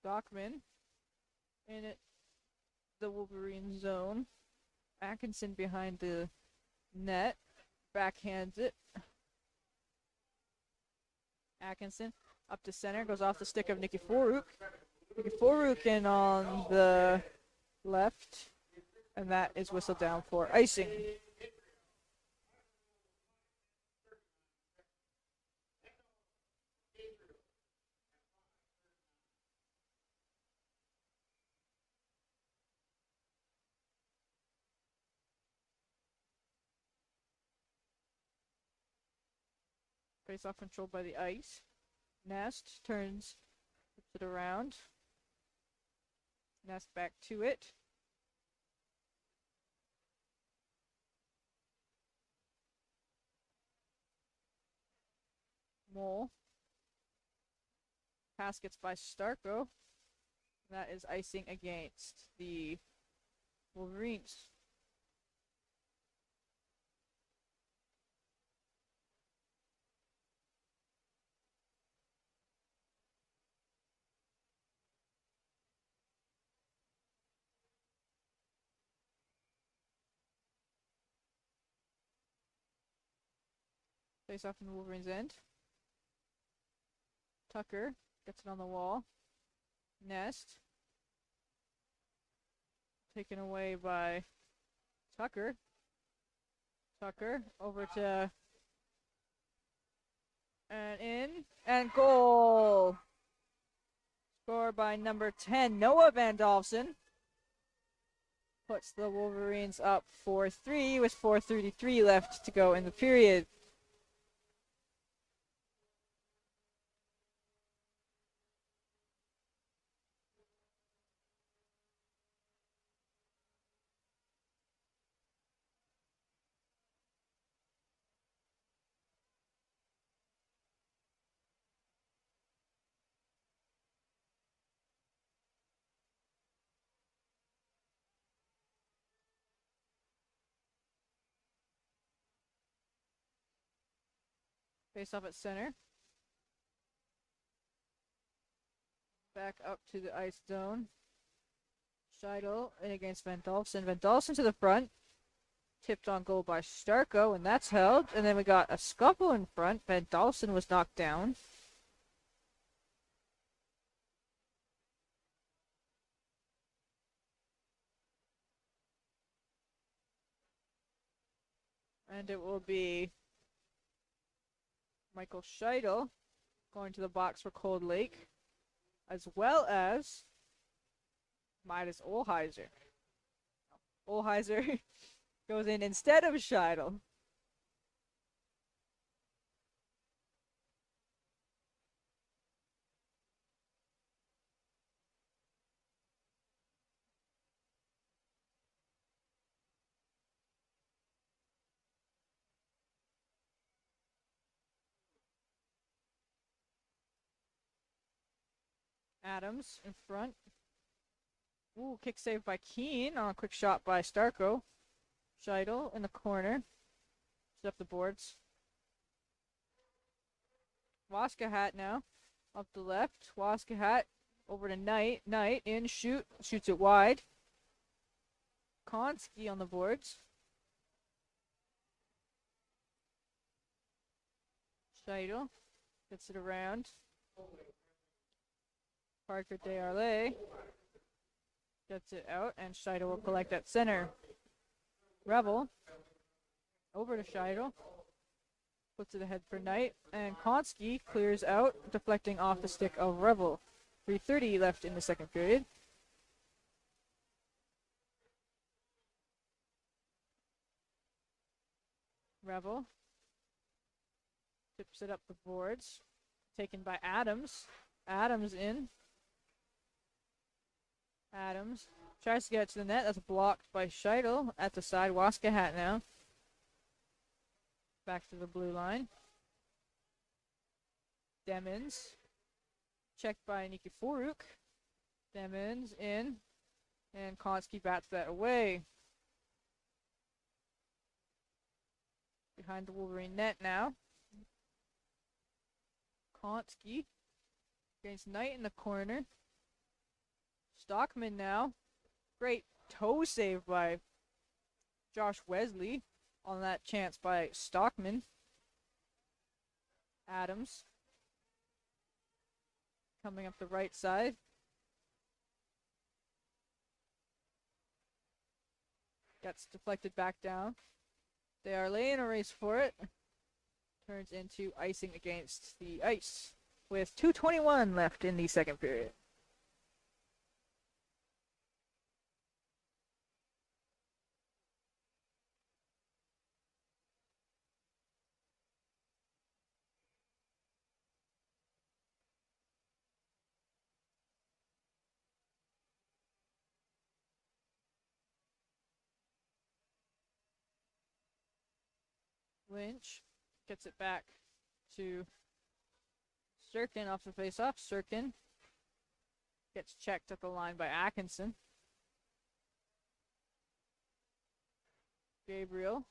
S2: Stockman in it, the Wolverine zone. Atkinson behind the net. Backhands it. Atkinson up to center. Goes off the stick of Nicky Foruk. Nicky Foruk in on the left. And that is whistled down for icing. Face off controlled by the ice. Nest turns, flips it around. Nest back to it. Mole. Pass gets by Starko. That is icing against the Wolverines. Face off in the Wolverines' end. Tucker gets it on the wall. Nest. Taken away by Tucker. Tucker over to and in and goal. Scored by number 10, Noah Van Dolfsen. Puts the Wolverines up 4-3 with 4:33 left to go in the period. Face off at center. Back up to the ice zone. Scheidel in against Van Dolfsen. Van Dolfsen to the front. Tipped on goal by Starko, and that's held. And then we got a scuffle in front. Van Dolfsen was knocked down. And it will be Michael Scheidel going to the box for Cold Lake, as well as Midas Olheiser. Olheiser goes in instead of Scheidel. Adams in front. Ooh, kick save by Keene on a quick shot by Starko. Scheidel in the corner. Set up the boards. Waskahat now. Up the left. Waskahat over to Knight. Knight in, shoot. Shoots it wide. Konski on the boards. Scheidel gets it around. Parker Desarlais gets it out, and Scheidel will collect at center. Revel over to Scheidel. Puts it ahead for Knight, and Konski clears out, deflecting off the stick of Revel. 3:30 left in the second period. Revel tips it up the boards. Taken by Adams. Adams in. Adams tries to get it to the net. That's blocked by Scheidel at the side. Waskahat now. Back to the blue line. Demons. Checked by Nikiforuk. Demons in. And Konski bats that away. Behind the Wolverine net now. Konski against Knight in the corner. Stockman now. Great toe save by Josh Wesley on that chance by Stockman. Adams coming up the right side. Gets deflected back down. They are laying a race for it. Turns into icing against the ice with 2:21 left in the second period. Lynch gets it back to Sirkin off the face-off. Sirkin gets checked at the line by Atkinson. Gabriel.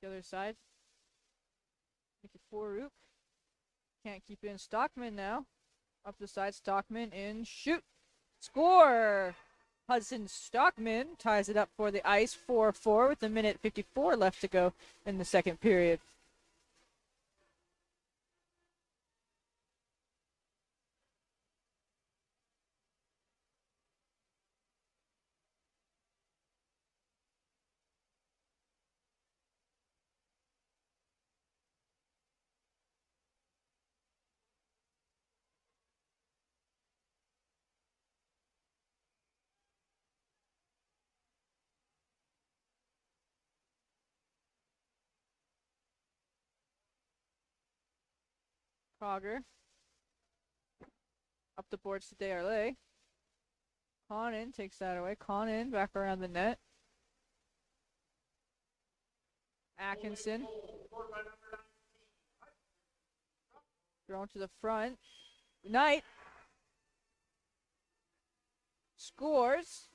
S2: The other side. Nikiforuk. Can't keep in. Stockman now. Up the side. Stockman in. Shoot. Score! Hudson Stockman ties it up for the ice 4-4 with 1:54 left to go in the second period. Cogger. Up the boards to Desarlais. Conan takes that away. Conan back around the net. Atkinson. Thrown to the front. Knight. Scores.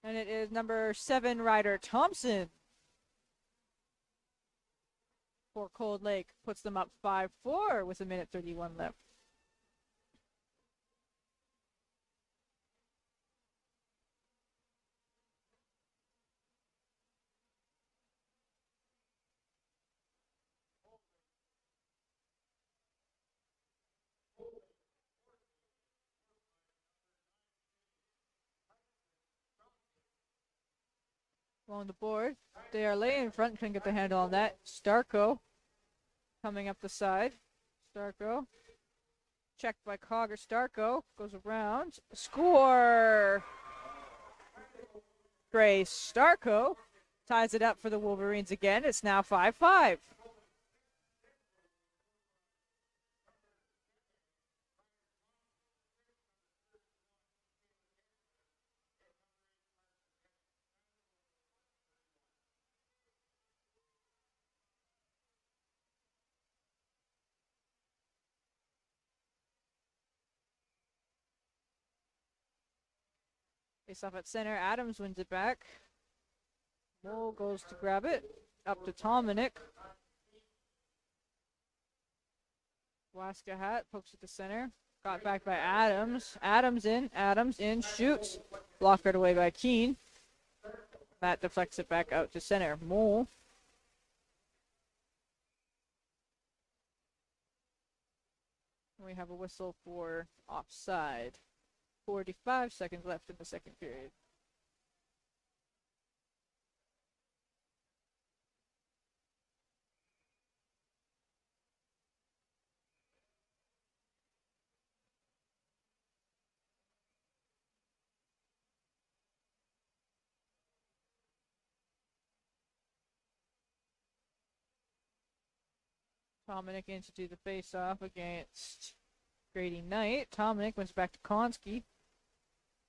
S2: And it is number 7, Ryder Thompson. For Cold Lake puts them up 5-4 with 1:31 left. Along the board, they are laying in front, couldn't get the handle on that. Starko coming up the side. Starko checked by Cogger. Starko goes around. Score! Gray Starko ties it up for the Wolverines again. It's now 5-5. Face off at center. Adams wins it back. Mole goes to grab it. Up to Dominic. Waska Hat pokes it to center. Got back by Adams. Adams in, shoots. Blocked right away by Keene. That deflects it back out to center. Mole. We have a whistle for offside. 45 seconds left in the second period. Dominic in to do the face-off against Grady Knight. Dominic wins back to Konski.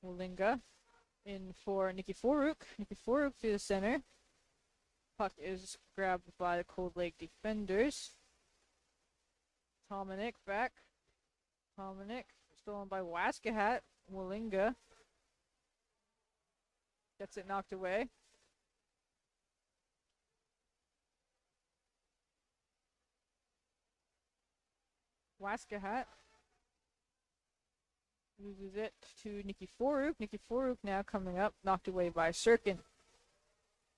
S2: Wolinga in for Nikki Foruk. Nikki Foruk to the center. Puck is grabbed by the Cold Lake defenders. Dominic back. Dominic stolen by Waskahat. Wolinga gets it knocked away. Waskahat loses it to Nikki Foruk. Nikki Foruk now coming up, knocked away by Sirkin.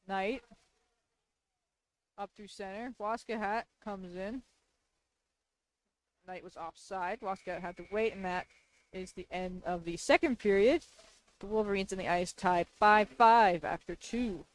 S2: Knight up through center. Waskahat comes in. Knight was offside. Waskahat had to wait, and that is the end of the second period. The Wolverines in the ice tied 5-5 after 2.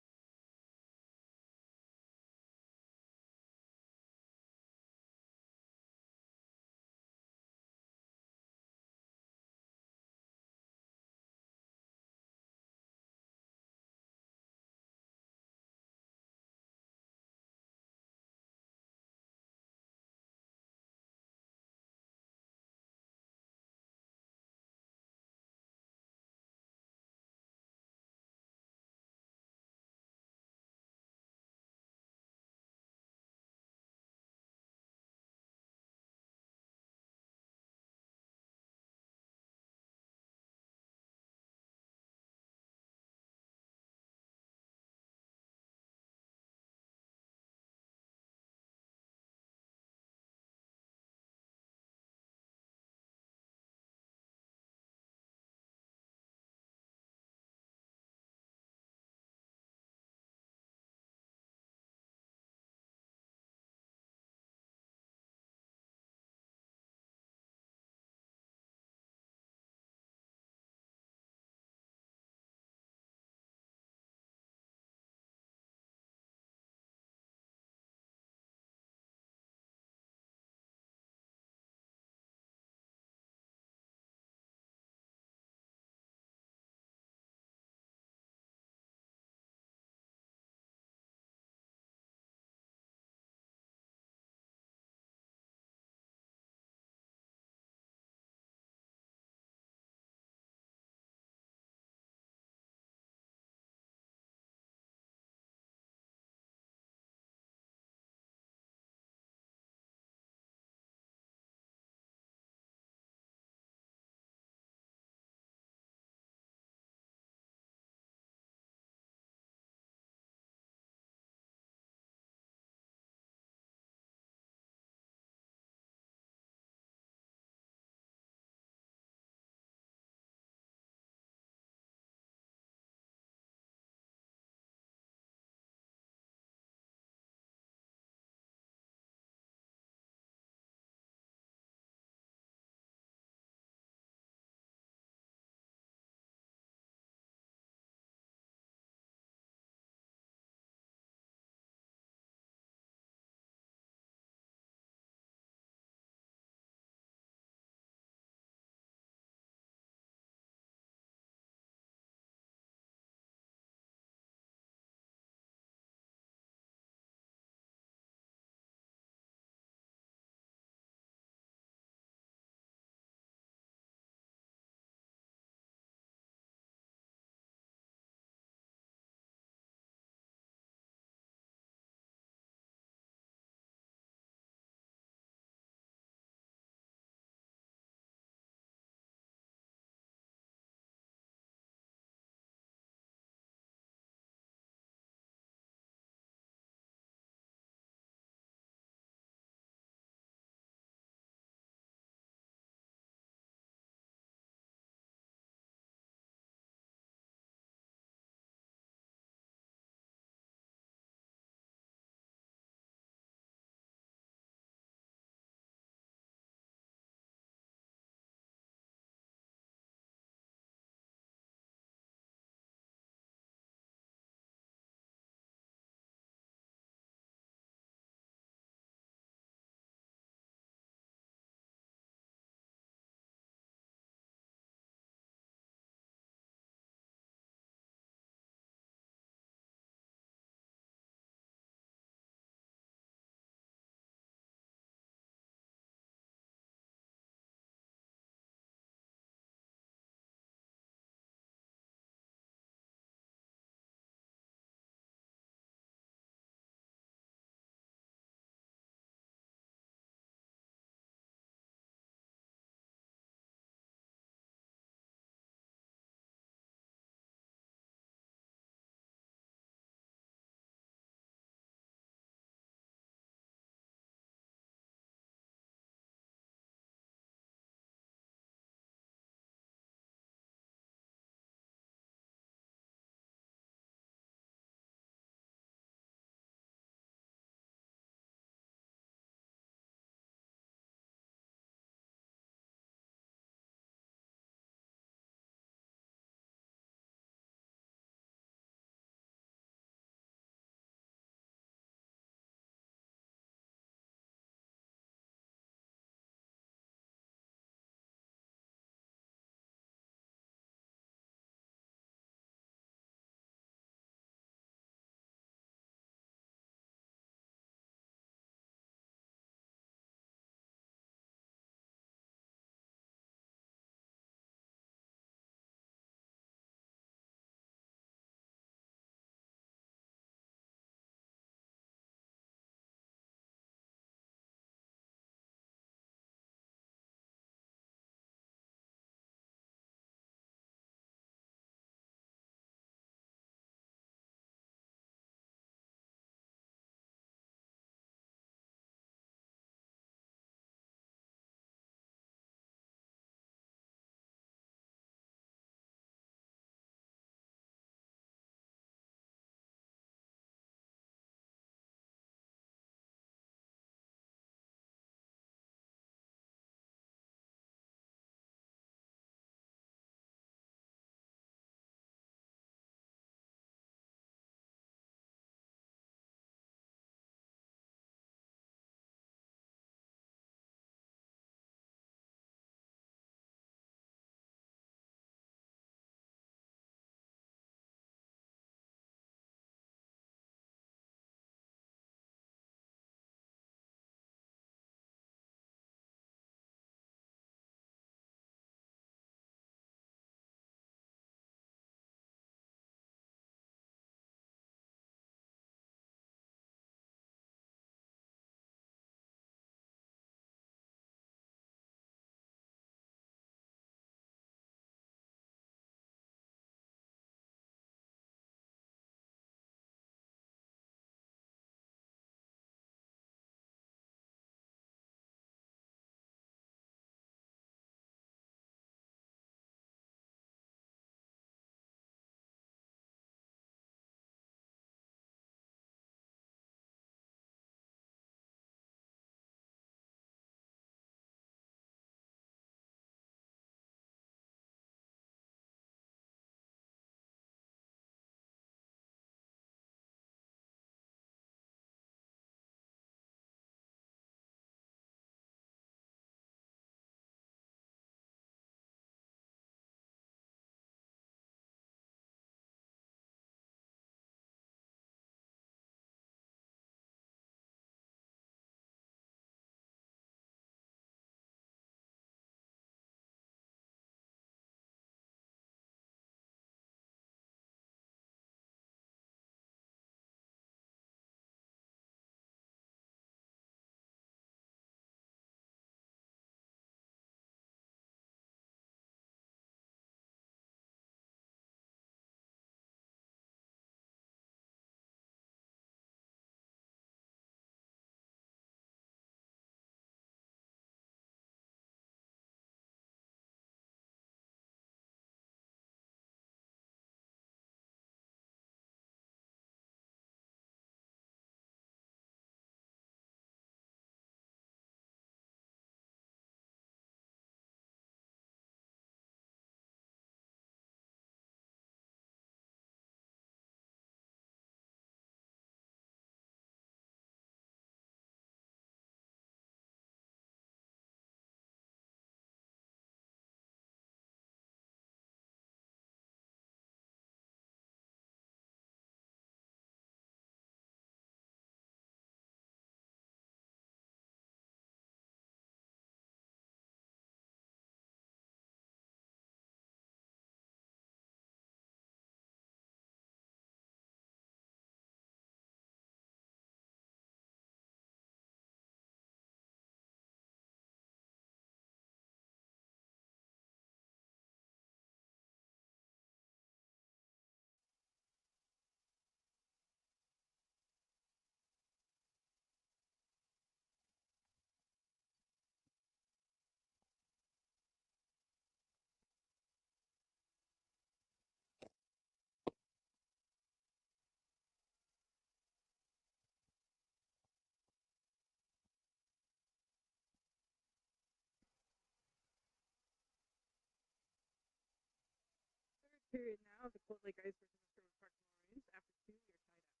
S2: period now. The Cold Lake Ice versus the Sherwood Park Marines. After 2, you're tied at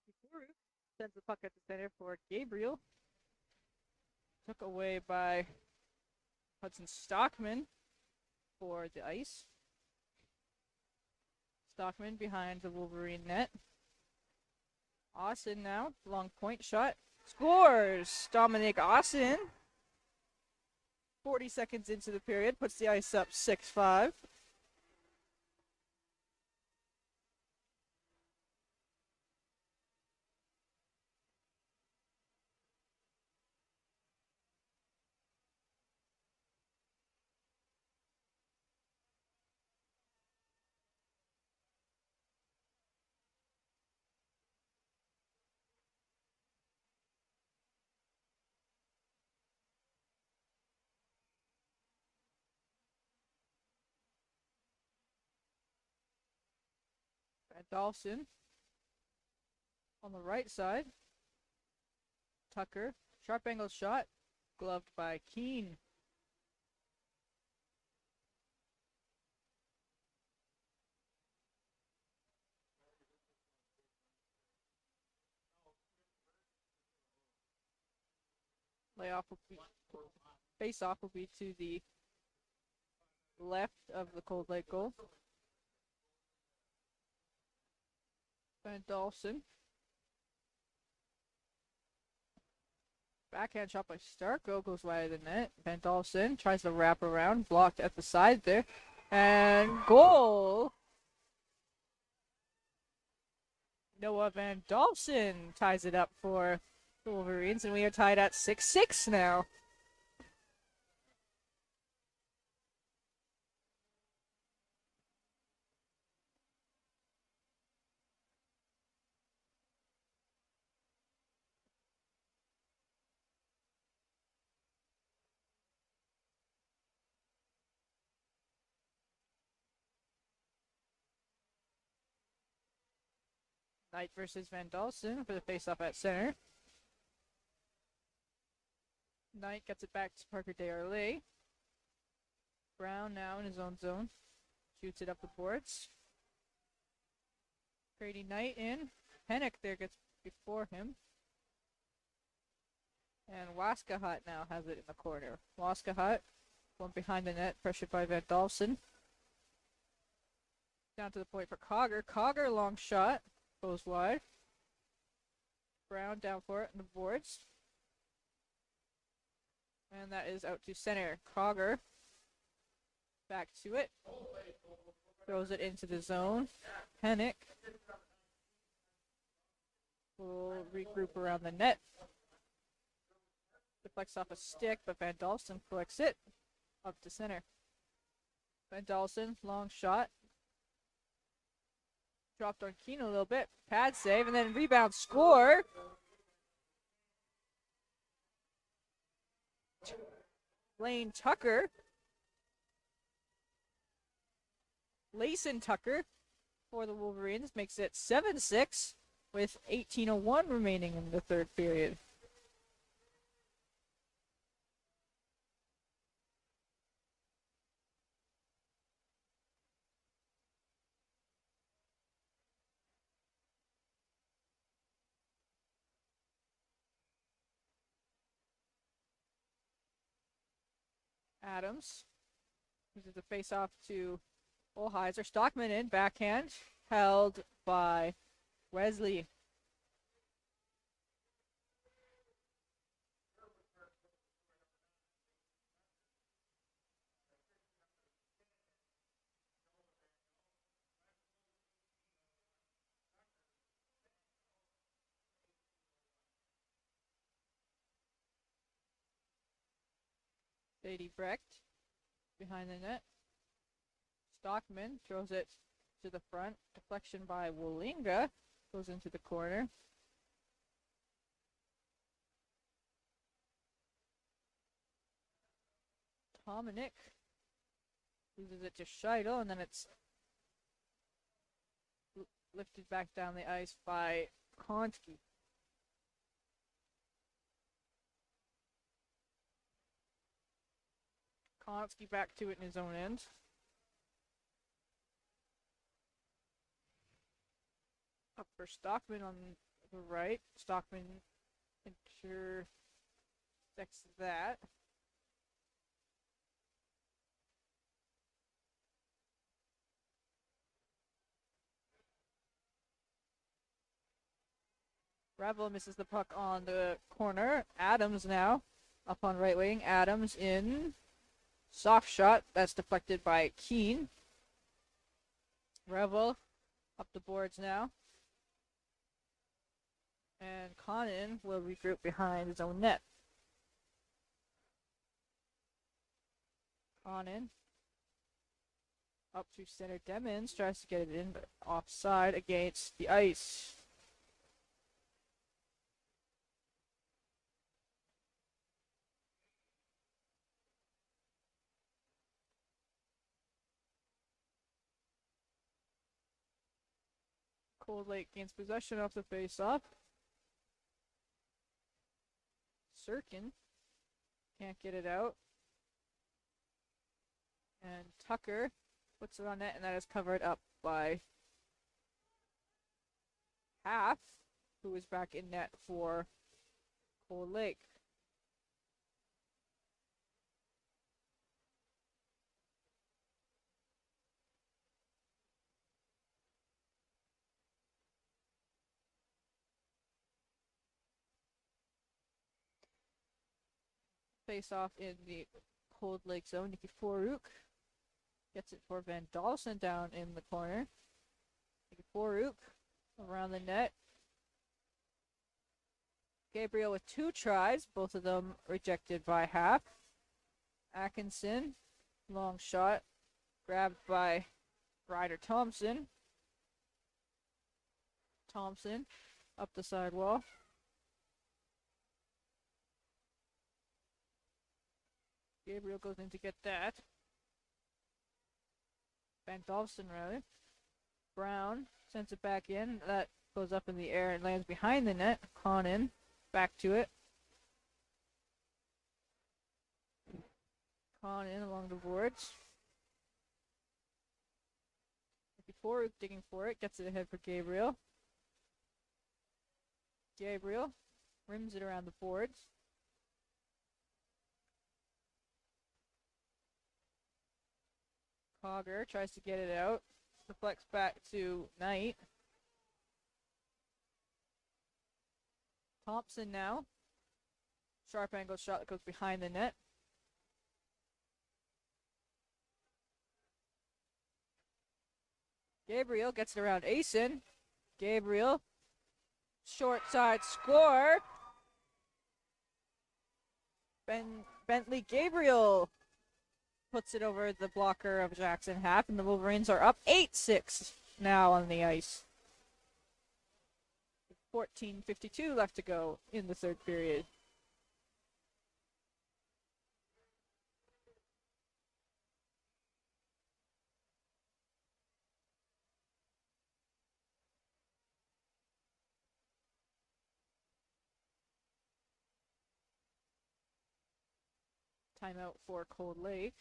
S2: 5. Kifuru sends the puck at the center for Gabriel. Took away by Hudson Stockman for the ice. Stockman behind the Wolverine net. Austin now, long point shot. Scores! Dominic Austin. 40 seconds into the period, puts the ice up 6-5. Dawson on the right side. Tucker, sharp angle shot, gloved by Keene. Layoff will be, face off will be to the left of the Cold Lake goal. Van Dawson. Backhand shot by Starko goes wide of the net. Van Dawson tries to wrap around, blocked at the side there. And goal! Noah Van Dawson ties it up for the Wolverines, and we are tied at 6-6 now. Knight versus Van Dawson for the faceoff at center. Knight gets it back to Parker Desharnais. Brown now in his own zone. Shoots it up the boards. Grady Knight in. Hennick there gets before him. And Waskahat now has it in the corner. Waskahat, one behind the net, pressured by Van Dawson. Down to the point for Cogger. Cogger, long shot. Goes wide. Brown down for it on the boards. And that is out to center. Cogger back to it. Throws it into the zone. Hennick will regroup around the net. Deflects off a stick, but Van Dawson collects it up to center. Van Dawson, long shot. Dropped on Keene a little bit. Pad save, and then rebound score. Lane Tucker. Layson Tucker for the Wolverines makes it 7-6 with 18:01 remaining in the third period. Adams uses the face-off to Olheiser. Stockman in, backhand, held by Wesley. Sadie Brecht behind the net. Stockman throws it to the front. Deflection by Wolinga. Goes into the corner. Dominic loses it to Scheidel, and then it's lifted back down the ice by Konski. Konski back to it in his own end. Up for Stockman on the right. Stockman intersects that. Revel misses the puck on the corner. Adams now up on right wing. Adams in. Soft shot. That's deflected by Keane. Revel up the boards now. And Conan will regroup behind his own net. Conan up to center. Demons tries to get it in, but offside against the ice. Cold Lake gains possession off the face-off. Sirkin can't get it out. And Tucker puts it on net, and that is covered up by Half, who is back in net for Cold Lake. Face off in the Cold Lake zone. Nikiforuk gets it for Van Dalsen down in the corner. Nikiforuk around the net. Gabriel with 2 tries, both of them rejected by Half. Atkinson, long shot, grabbed by Ryder Thompson. Thompson up the sidewall. Gabriel goes in to get that. Van Dalsen, rather. Brown sends it back in. That goes up in the air and lands behind the net. Conan back to it. Conan along the boards. Before digging for it, gets it ahead for Gabriel. Gabriel rims it around the boards. Cogger tries to get it out. Deflects back to Knight. Thompson now. Sharp angle shot that goes behind the net. Gabriel gets it around Asen. Gabriel. Short side score. Bentley Gabriel puts it over the blocker of Jackson Half, and the Wolverines are up 8-6 now on the ice. 14:52 left to go in the third period. Timeout for Cold Lake.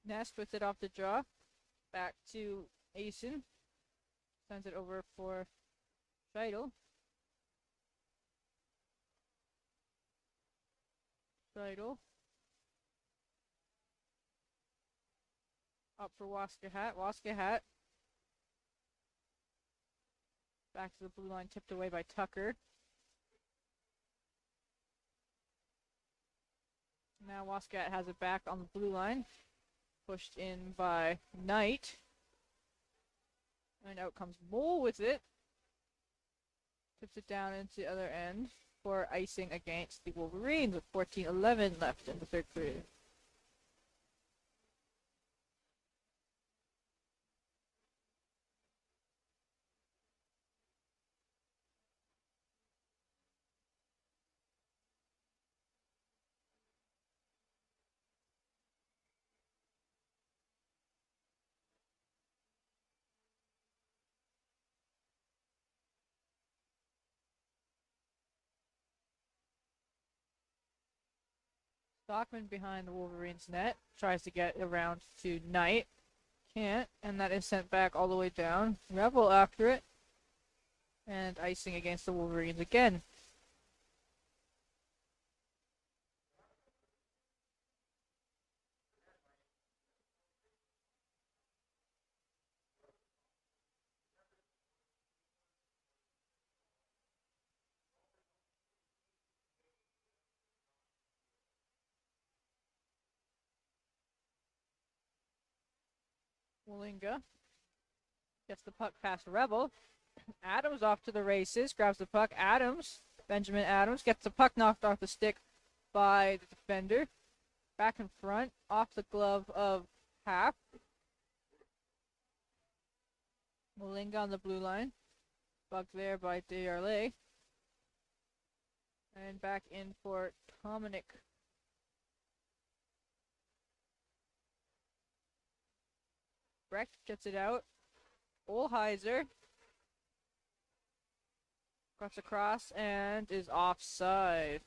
S2: Nest with it off the draw. Back to Asen. Sends it over for Scheidel. Scheidel. Up for Waskahat. Waskahat. Back to the blue line, tipped away by Tucker. Now Waskahat has it back on the blue line. Pushed in by Knight. And out comes Mole with it. Tips it down into the other end for icing against the Wolverines with 14-11 left in the third period. Stockman behind the Wolverines net. Tries to get around to Knight. Can't, and that is sent back all the way down. Rebel after it. And icing against the Wolverines again. Wallinga gets the puck past Rebel. Adams off to the races, grabs the puck. Benjamin Adams gets the puck knocked off the stick by the defender. Back in front, off the glove of Half. Wallinga on the blue line. Bugged there by Desjardins. And back in for Dominic. Brecht gets it out. Olheiser cuts across and is offside.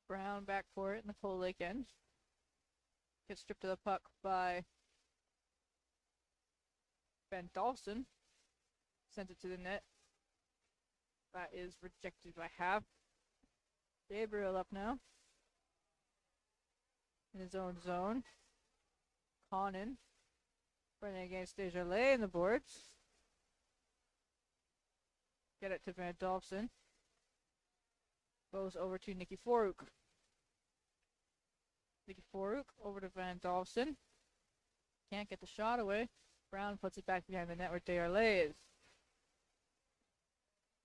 S2: Brown back for it in the Cold Lake end. Gets stripped of the puck by Ben Dawson. Sent it to the net. That is rejected by Half. Gabriel up now. In his own zone. Conan. Running against Desjardins in the boards. Get it to Van Dolphin. Goes over to Nicky Foruk. Nicky Foruk over to Van Dolphin. Can't get the shot away. Brown puts it back behind the net where Desjardins is.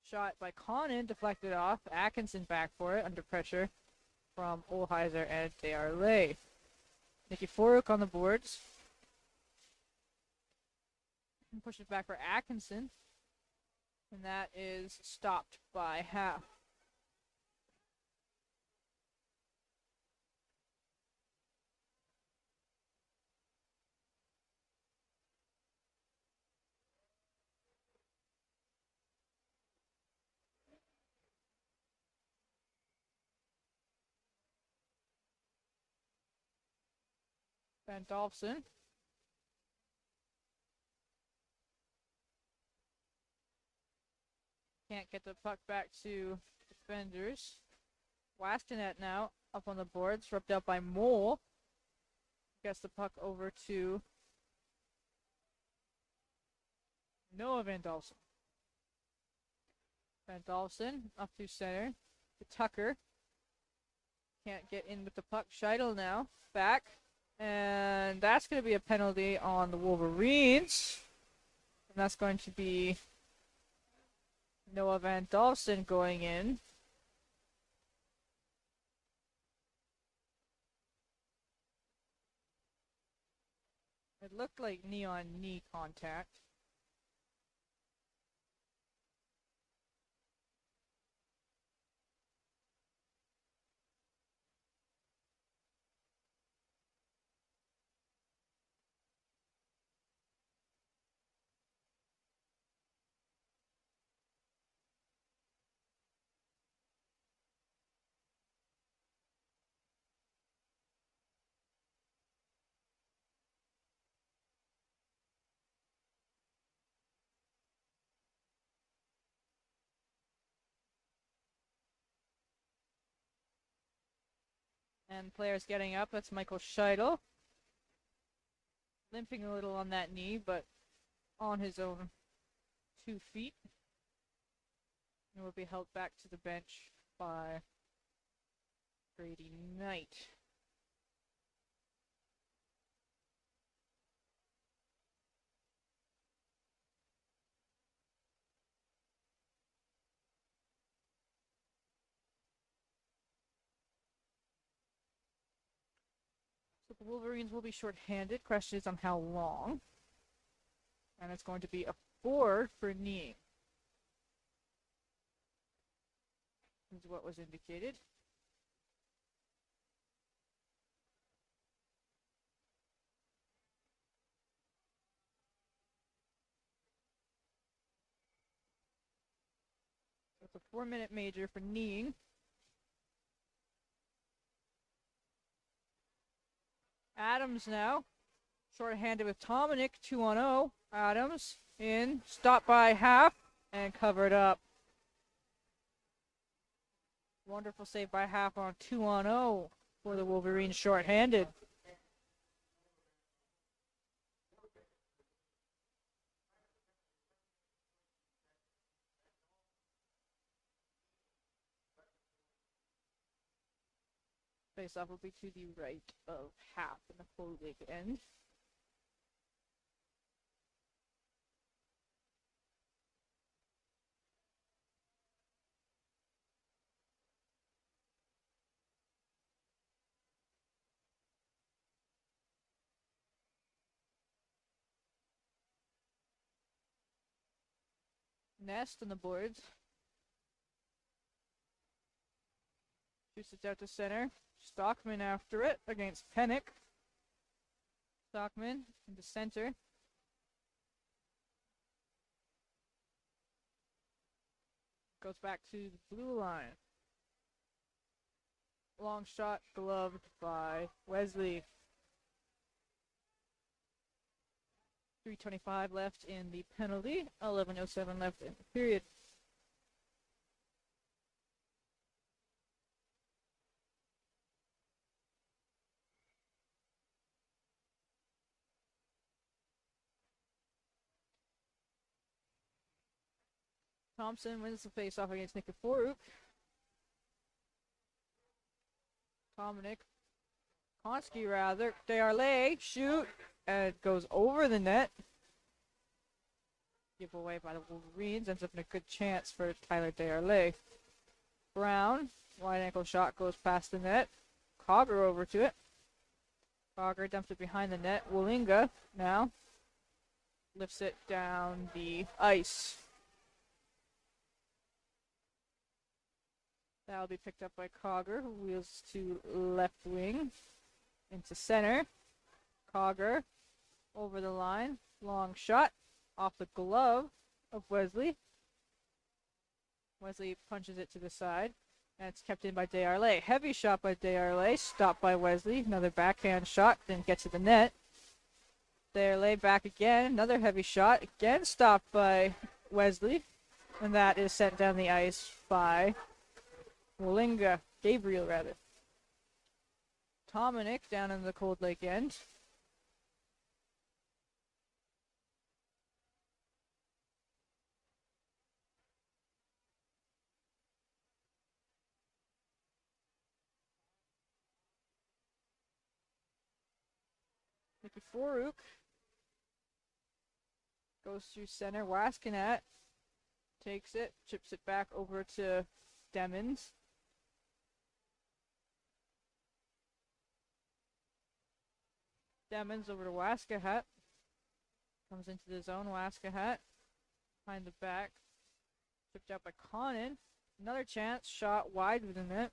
S2: Shot by Conan, deflected off. Atkinson back for it under pressure from Olheiser and Desjardins. Nicky Foruk on the boards. Push it back for Atkinson. And that is stopped by Half. Van Dolphin. Can't get the puck back to defenders. Wastenet now up on the boards, rubbed out by Mole. Gets the puck over to Noah Van Dolphin. Van Dolphin up to center to Tucker. Can't get in with the puck. Scheidel now back. And that's going to be a penalty on the Wolverines. And that's going to be Noah Van Dolphin going in. It looked like knee-on-knee contact. And players getting up. That's Michael Scheidel. Limping a little on that knee, but on his own 2 feet. And will be held back to the bench by Brady Knight. So the Wolverines will be shorthanded. Question is on how long. And it's going to be a 4 for kneeing. This is what was indicated. So it's a 4-minute major for kneeing. Adams now. Short-handed with Tominick, 2-0. Adams in, stopped by half, and covered up. Wonderful save by half on 2-0 for the Wolverines short-handed. Face-off will be to the right of half in the full league end. Nest on the boards. Shoots it out to center. Stockman after it against Pennick. Stockman into center. Goes back to the blue line. Long shot gloved by Wesley. 3:25 left in the penalty. 11:07 left in the period. Thompson wins the face-off against Nikiforuk. Tominick. Konski rather. Dearlay, shoot, and it goes over the net. Giveaway by the Wolverines. Ends up in a good chance for Tyler Dearlay. Brown, wide ankle shot goes past the net. Cogger over to it. Cogger dumps it behind the net. Wolinga now lifts it down the ice. That'll be picked up by Cogger, who wheels to left wing into center. Cogger over the line. Long shot off the glove of Wesley. Wesley punches it to the side, and it's kept in by Dearlay. Heavy shot by Dearlay, stopped by Wesley. Another backhand shot, didn't get to the net. Dearlay back again, another heavy shot, again stopped by Wesley, and that is sent down the ice by Gabriel rather. Tominick down in the Cold Lake end. Nikiforuk goes through center. Waskenat takes it, chips it back over to Demons. Demons over to Waskahat. Comes into the zone. Waskahat behind the back. Chipped out by Conan. Another chance. Shot wide with the net.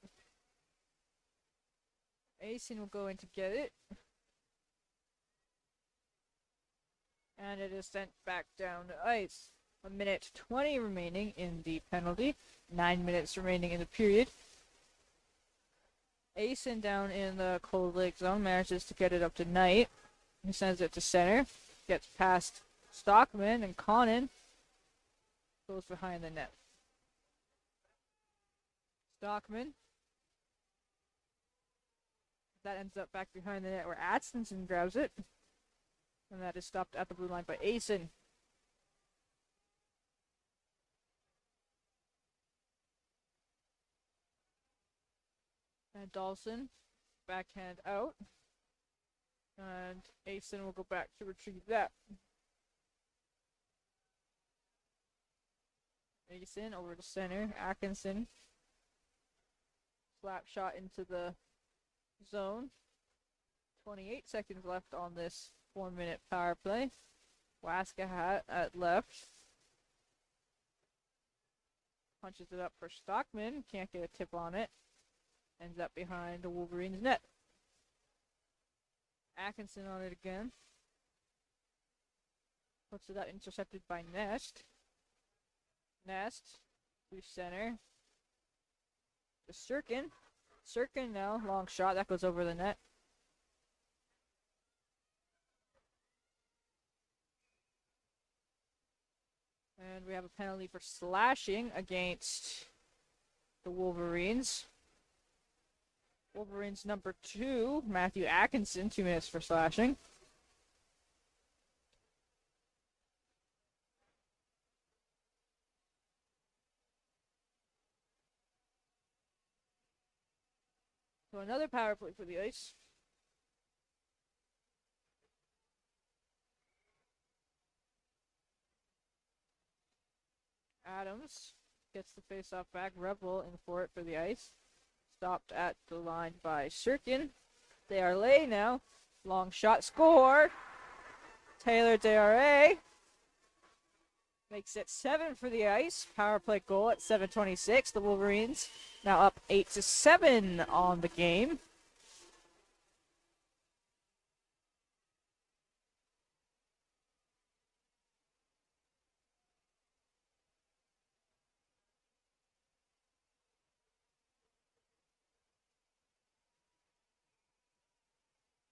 S2: Asin will go in to get it. And it is sent back down to ice. 1:20 remaining in the penalty. 9 minutes remaining in the period. Asin down in the Cold Lake zone manages to get it up to Knight. He sends it to center. Gets past Stockman, and Conan goes behind the net. Stockman That ends up back behind the net where Atkinson grabs it. And that is stopped at the blue line by Asen. And Dawson, backhand out. And Asen will go back to retrieve that. Asen over to center. Atkinson. Slap shot into the zone. 28 seconds left on this 4-minute power play. Waskahat at left. Punches it up for Stockman. Can't get a tip on it. Ends up behind the Wolverines' net. Atkinson on it again. Puts it up, intercepted by Nest. Nest to center. To Sirkin. Sirkin now, long shot, that goes over the net. And we have a penalty for slashing against the Wolverines. Wolverines number 2, Matthew Atkinson, 2 minutes for slashing. So another power play for the Ice. Adams gets the face-off back. Rebel in for it for the Ice. Stopped at the line by Sirkin. They are lay now. Long shot, score. Taylor DRA makes it 7 for the Ice. Power play goal at 7:26. The Wolverines now up 8-7 on the game.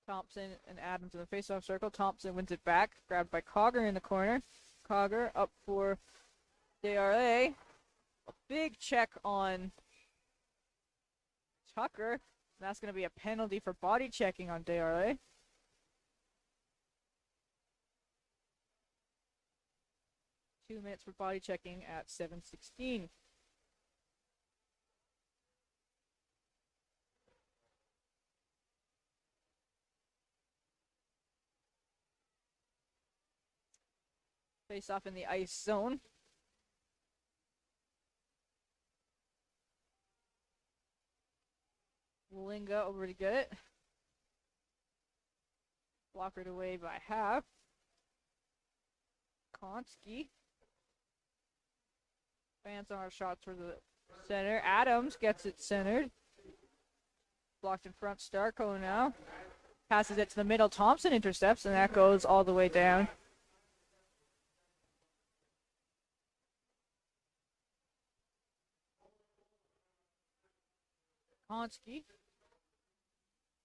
S2: Thompson and Adams in the face-off circle. Thompson wins it back. Grabbed by Cogger in the corner. Cogger up for DRA. A big check on Tucker. That's going to be a penalty for body checking on DRA. Two minutes for body checking at 7:16. Face off in the ice zone. Linga over to get it. Blockered away by Half. Konski. Fans on our shots for the center. Adams gets it centered. Blocked in front. Starko now. Passes it to the middle. Thompson intercepts, and that goes all the way down. Konski.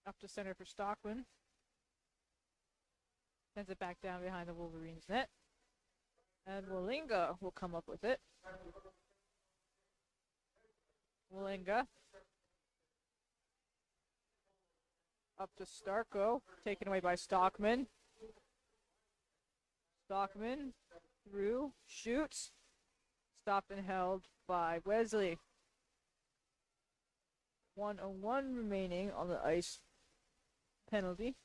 S2: Up to center for Stockman. Sends it back down behind the Wolverines net. And Walinga will come up with it. Walinga. Up to Starko. Taken away by Stockman. Stockman through. Shoots. Stopped and held by Wesley. 1:01 remaining on the ice penalty.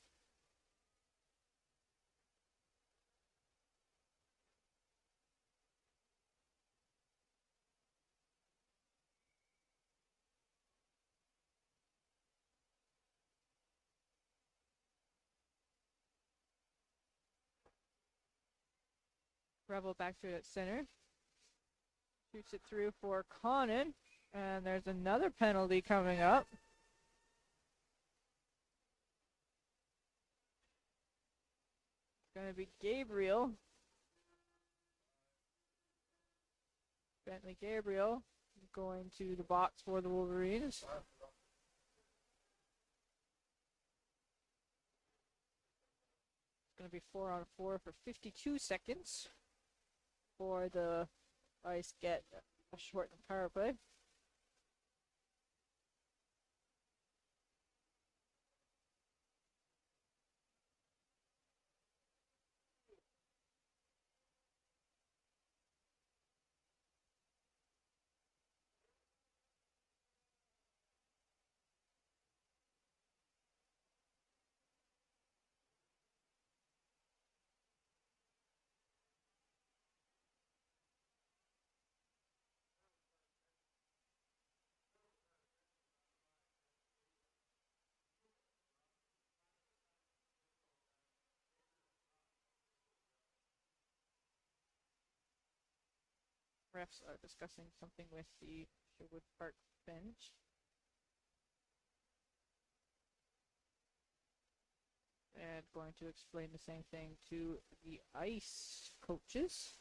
S2: Rebel back to it at center. Shoots it through for Conan. And there's another penalty coming up. It's going to be Gabriel. Bentley Gabriel going to the box for the Wolverines. It's going to be 4-on-4 for 52 seconds for the Ice get a shortened power play. Refs are discussing something with the Sherwood Park bench. And going to explain the same thing to the ice coaches.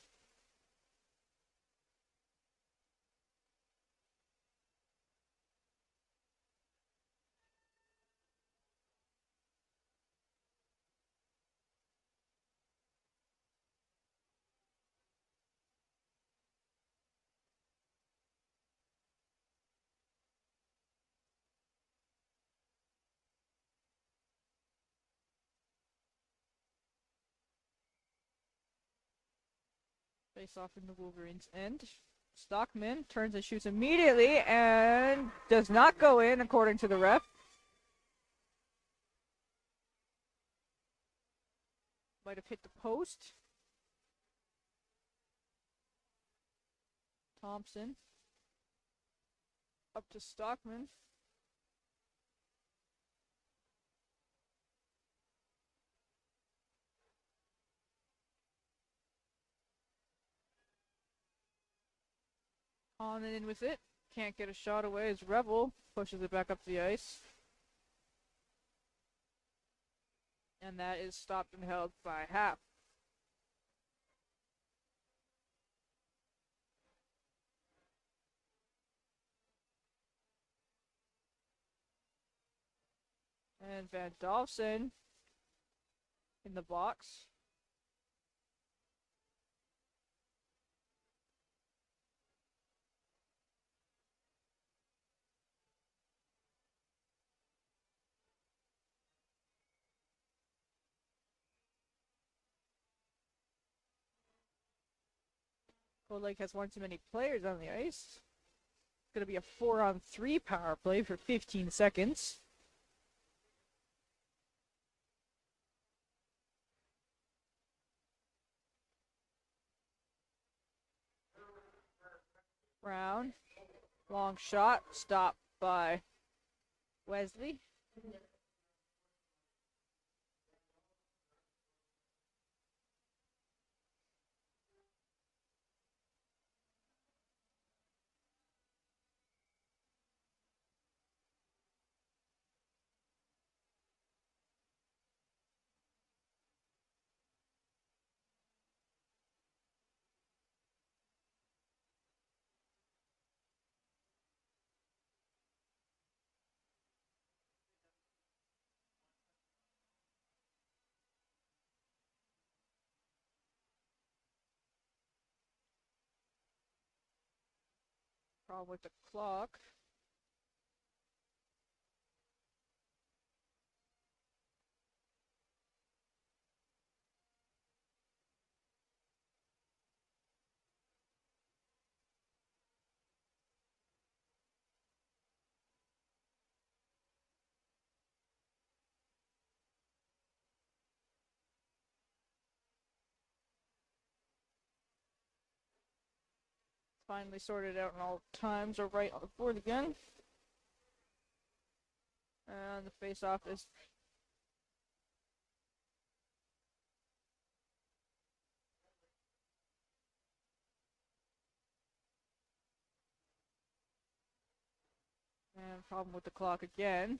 S2: Face off in the Wolverines' end. Stockman turns and shoots immediately and does not go in, according to the ref. Might have hit the post. Thompson. Up to Stockman. On and in with it. Can't get a shot away as Revel pushes it back up the ice. And that is stopped and held by Half. And Van Dolphin in the box. Cold Lake has one too many players on the ice. It's going to be a 4-on-3 power play for 15 seconds. Brown, long shot, stopped by Wesley. Problem with the clock. Finally sorted out and all times are right on the board again. And the face-off is and problem with the clock again.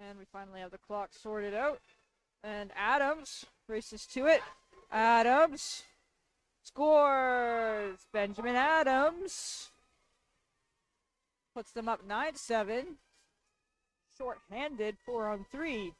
S2: And we finally have the clock sorted out. And Adams races to it. Adams scores! Benjamin Adams puts them up 9-7. Short-handed 4-on-3.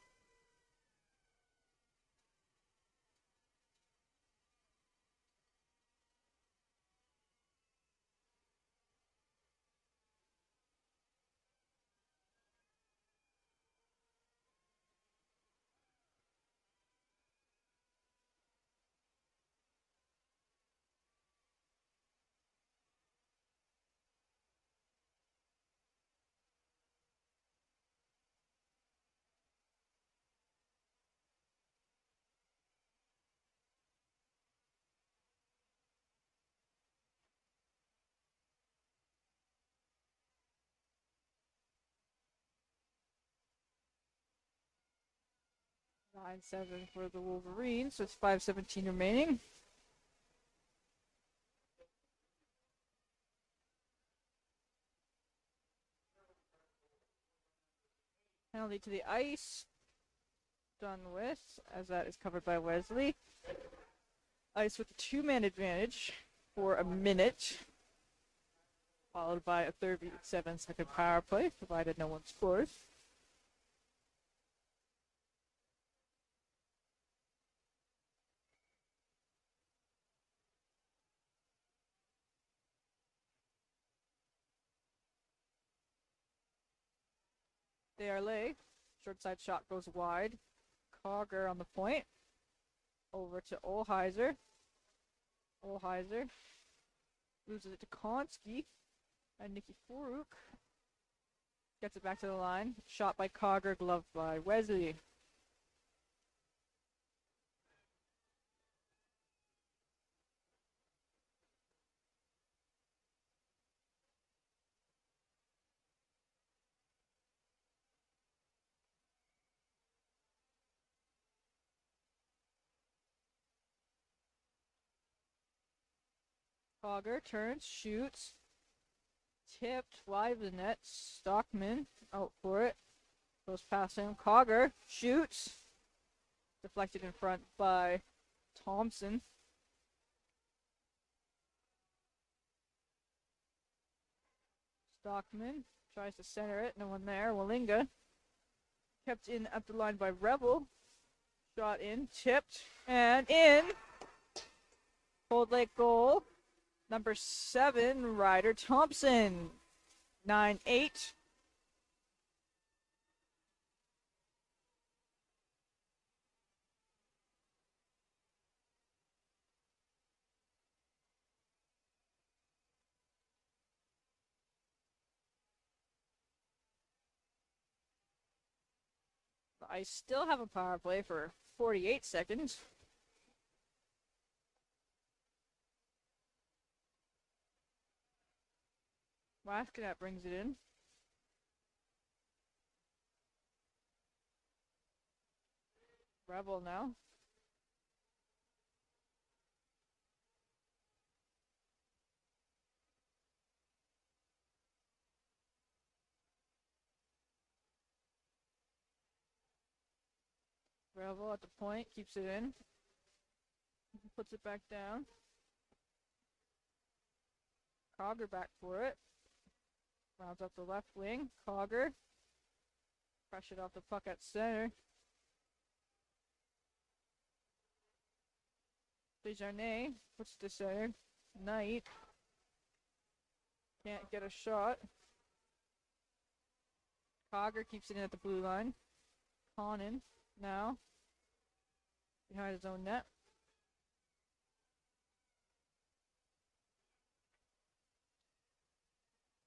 S2: 9-7 for the Wolverines, so it's 5:17 remaining. Penalty to the ice. Done with, as that is covered by Wesley. Ice with a 2-man advantage for a minute, followed by a 37-second power play, provided no one scores. Desharnais, short side shot goes wide. Cogger on the point. Over to Olheiser. Olheiser loses it to Konski. And Nikki Furuk gets it back to the line. Shot by Cogger, gloved by Wesley. Cogger turns, shoots. Tipped, wide of the net. Stockman out for it. Goes past him. Cogger shoots. Deflected in front by Thompson. Stockman tries to center it. No one there. Wallinga kept in at the line by Rebel. Shot in, tipped, and in. Cold Lake goal. Number 7, Ryder Thompson. 9-8. I still have a power play for 48 seconds. Waskenet brings it in. Rebel now. Rebel at the point, keeps it in. Puts it back down. Cogger back for it. Rounds up the left wing. Cogger. Pressure off the puck at center. Desharnais puts it to center. Knight. Can't get a shot. Cogger keeps it in at the blue line. Conan now. Behind his own net.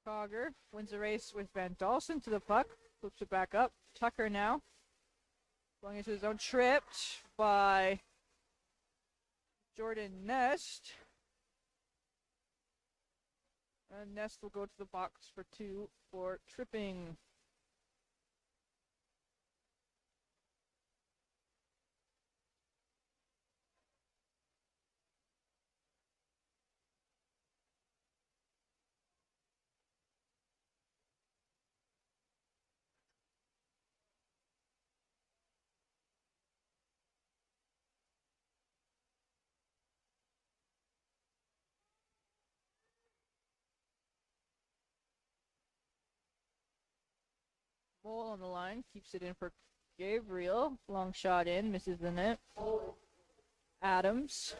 S2: Cogger wins the race with Van Dalsen to the puck. Flips it back up. Tucker now. Going into his own, tripped by Jordan Nest. And Nest will go to the box for 2 for tripping. Mole on the line, keeps it in for Gabriel. Long shot in, misses the net. Adams.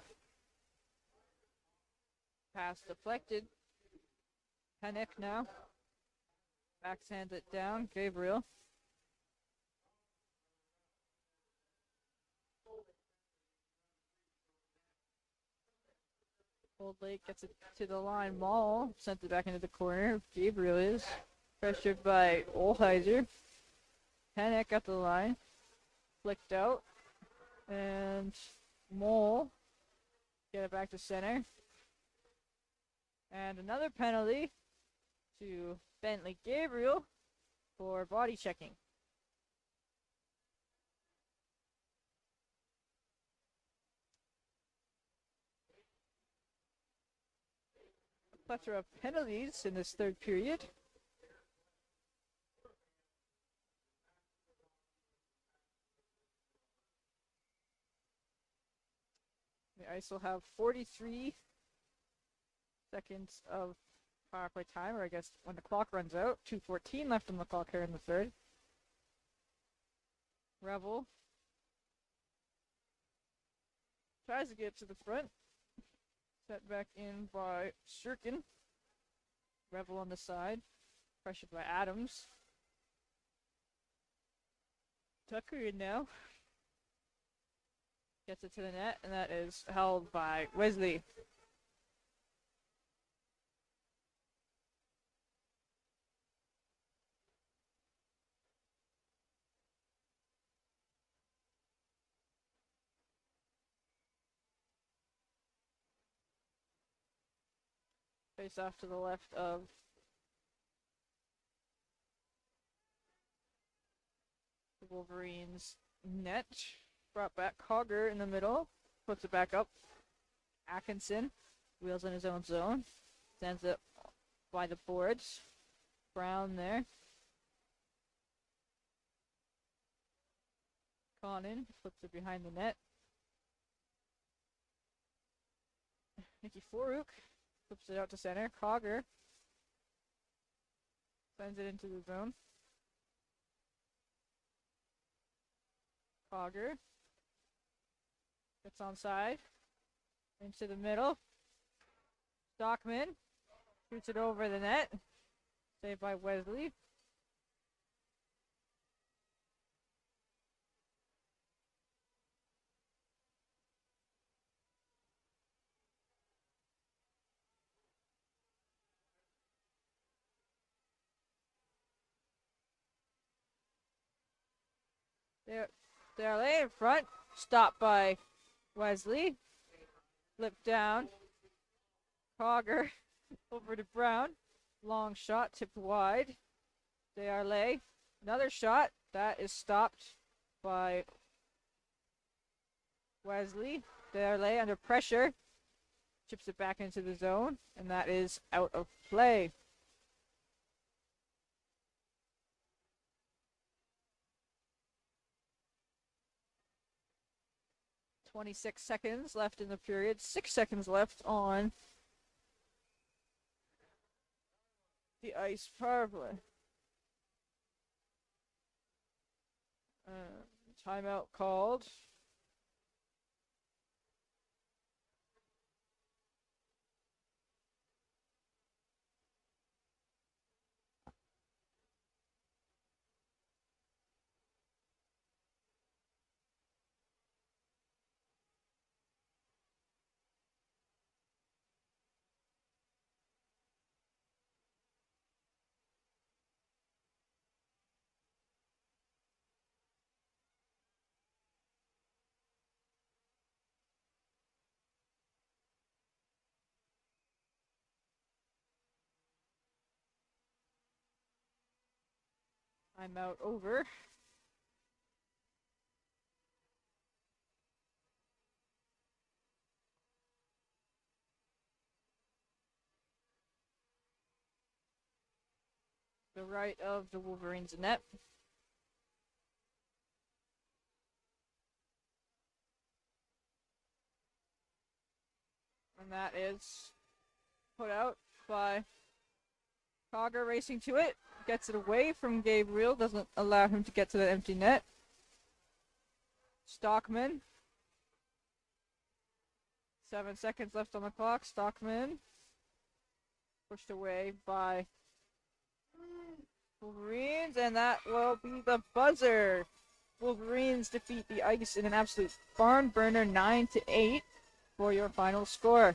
S2: Pass deflected. Panic now. Backhands it down. Gabriel. Old Lake gets it to the line. Maul sent it back into the corner. Gabriel is pressured by Olheiser. Panic at the line. Flicked out. And Mole get it back to center. And another penalty to Bentley Gabriel for body checking. plethora of penalties in this third period. The Ice will have 43 seconds of power play time, or I guess when the clock runs out. 2:14 left on the clock here in the third. Revel tries to get to the front. Set back in by Shirkin. Revel on the side. Pressured by Adams. Tucker in now. Gets it to the net, and that is held by Wesley. Face off to the left of the Wolverines' net. Brought back Cogger in the middle. Puts it back up. Atkinson wheels in his own zone. Sends it by the boards. Brown there. Conan flips it behind the net. Nikki Foruk flips it out to center. Cogger sends it into the zone. Cogger gets onside. Into the middle. Stockman shoots it over the net. Saved by Wesley. They're laying in front. Stopped by Wesley. Flip down. Cogger over to Brown. Long shot tipped wide. They are lay. Another shot that is stopped by Wesley. They are lay under pressure. Chips it back into the zone, and that is out of play. .26 seconds left in the period. 6 seconds left on the Ice power play. Timeout called. Timeout over. The right of the Wolverines net. And that is put out by Cogger racing to it. Gets it away from Gabriel. Doesn't allow him to get to the empty net. Stockman. 7 seconds left on the clock. Stockman. Pushed away by Wolverines. And that will be the buzzer. Wolverines defeat the Ice in an absolute barn burner 9-8 for your final score.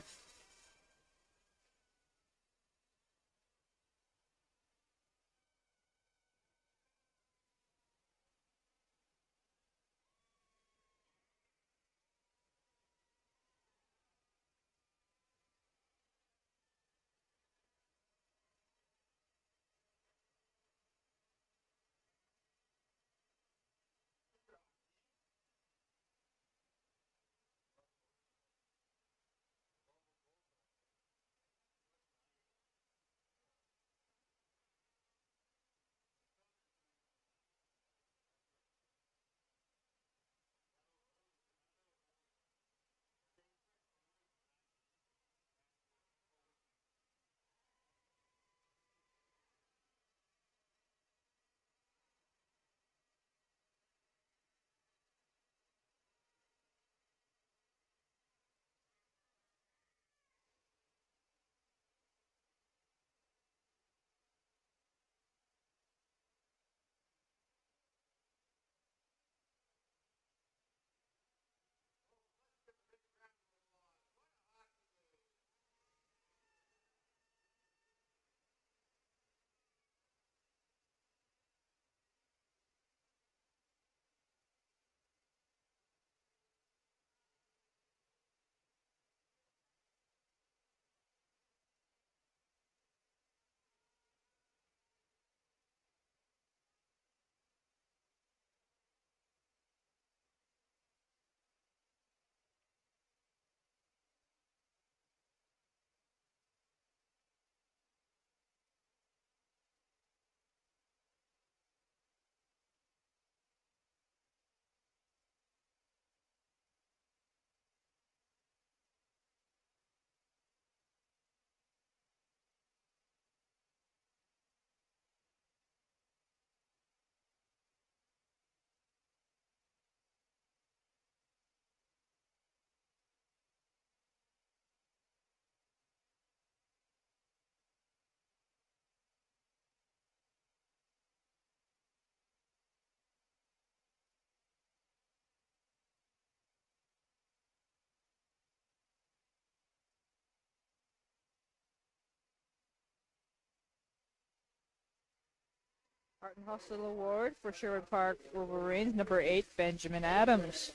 S2: Heart and Hustle Award for Sherwood Park Wolverines, number 8, Benjamin Adams.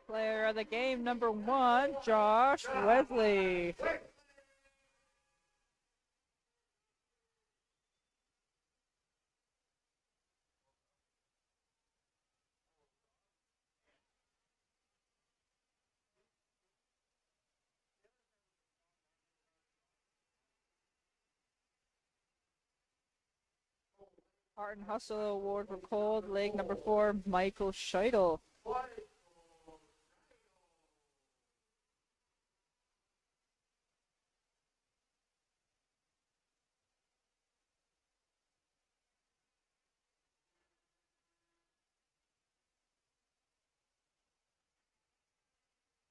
S2: Player of the game, number 1, Josh Wesley. Heart and Hustle Award for Cold Lake, number 4, Michael Scheitel.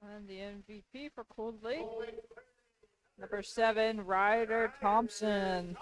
S2: And the MVP for Cold Lake, number 7, Ryder Thompson.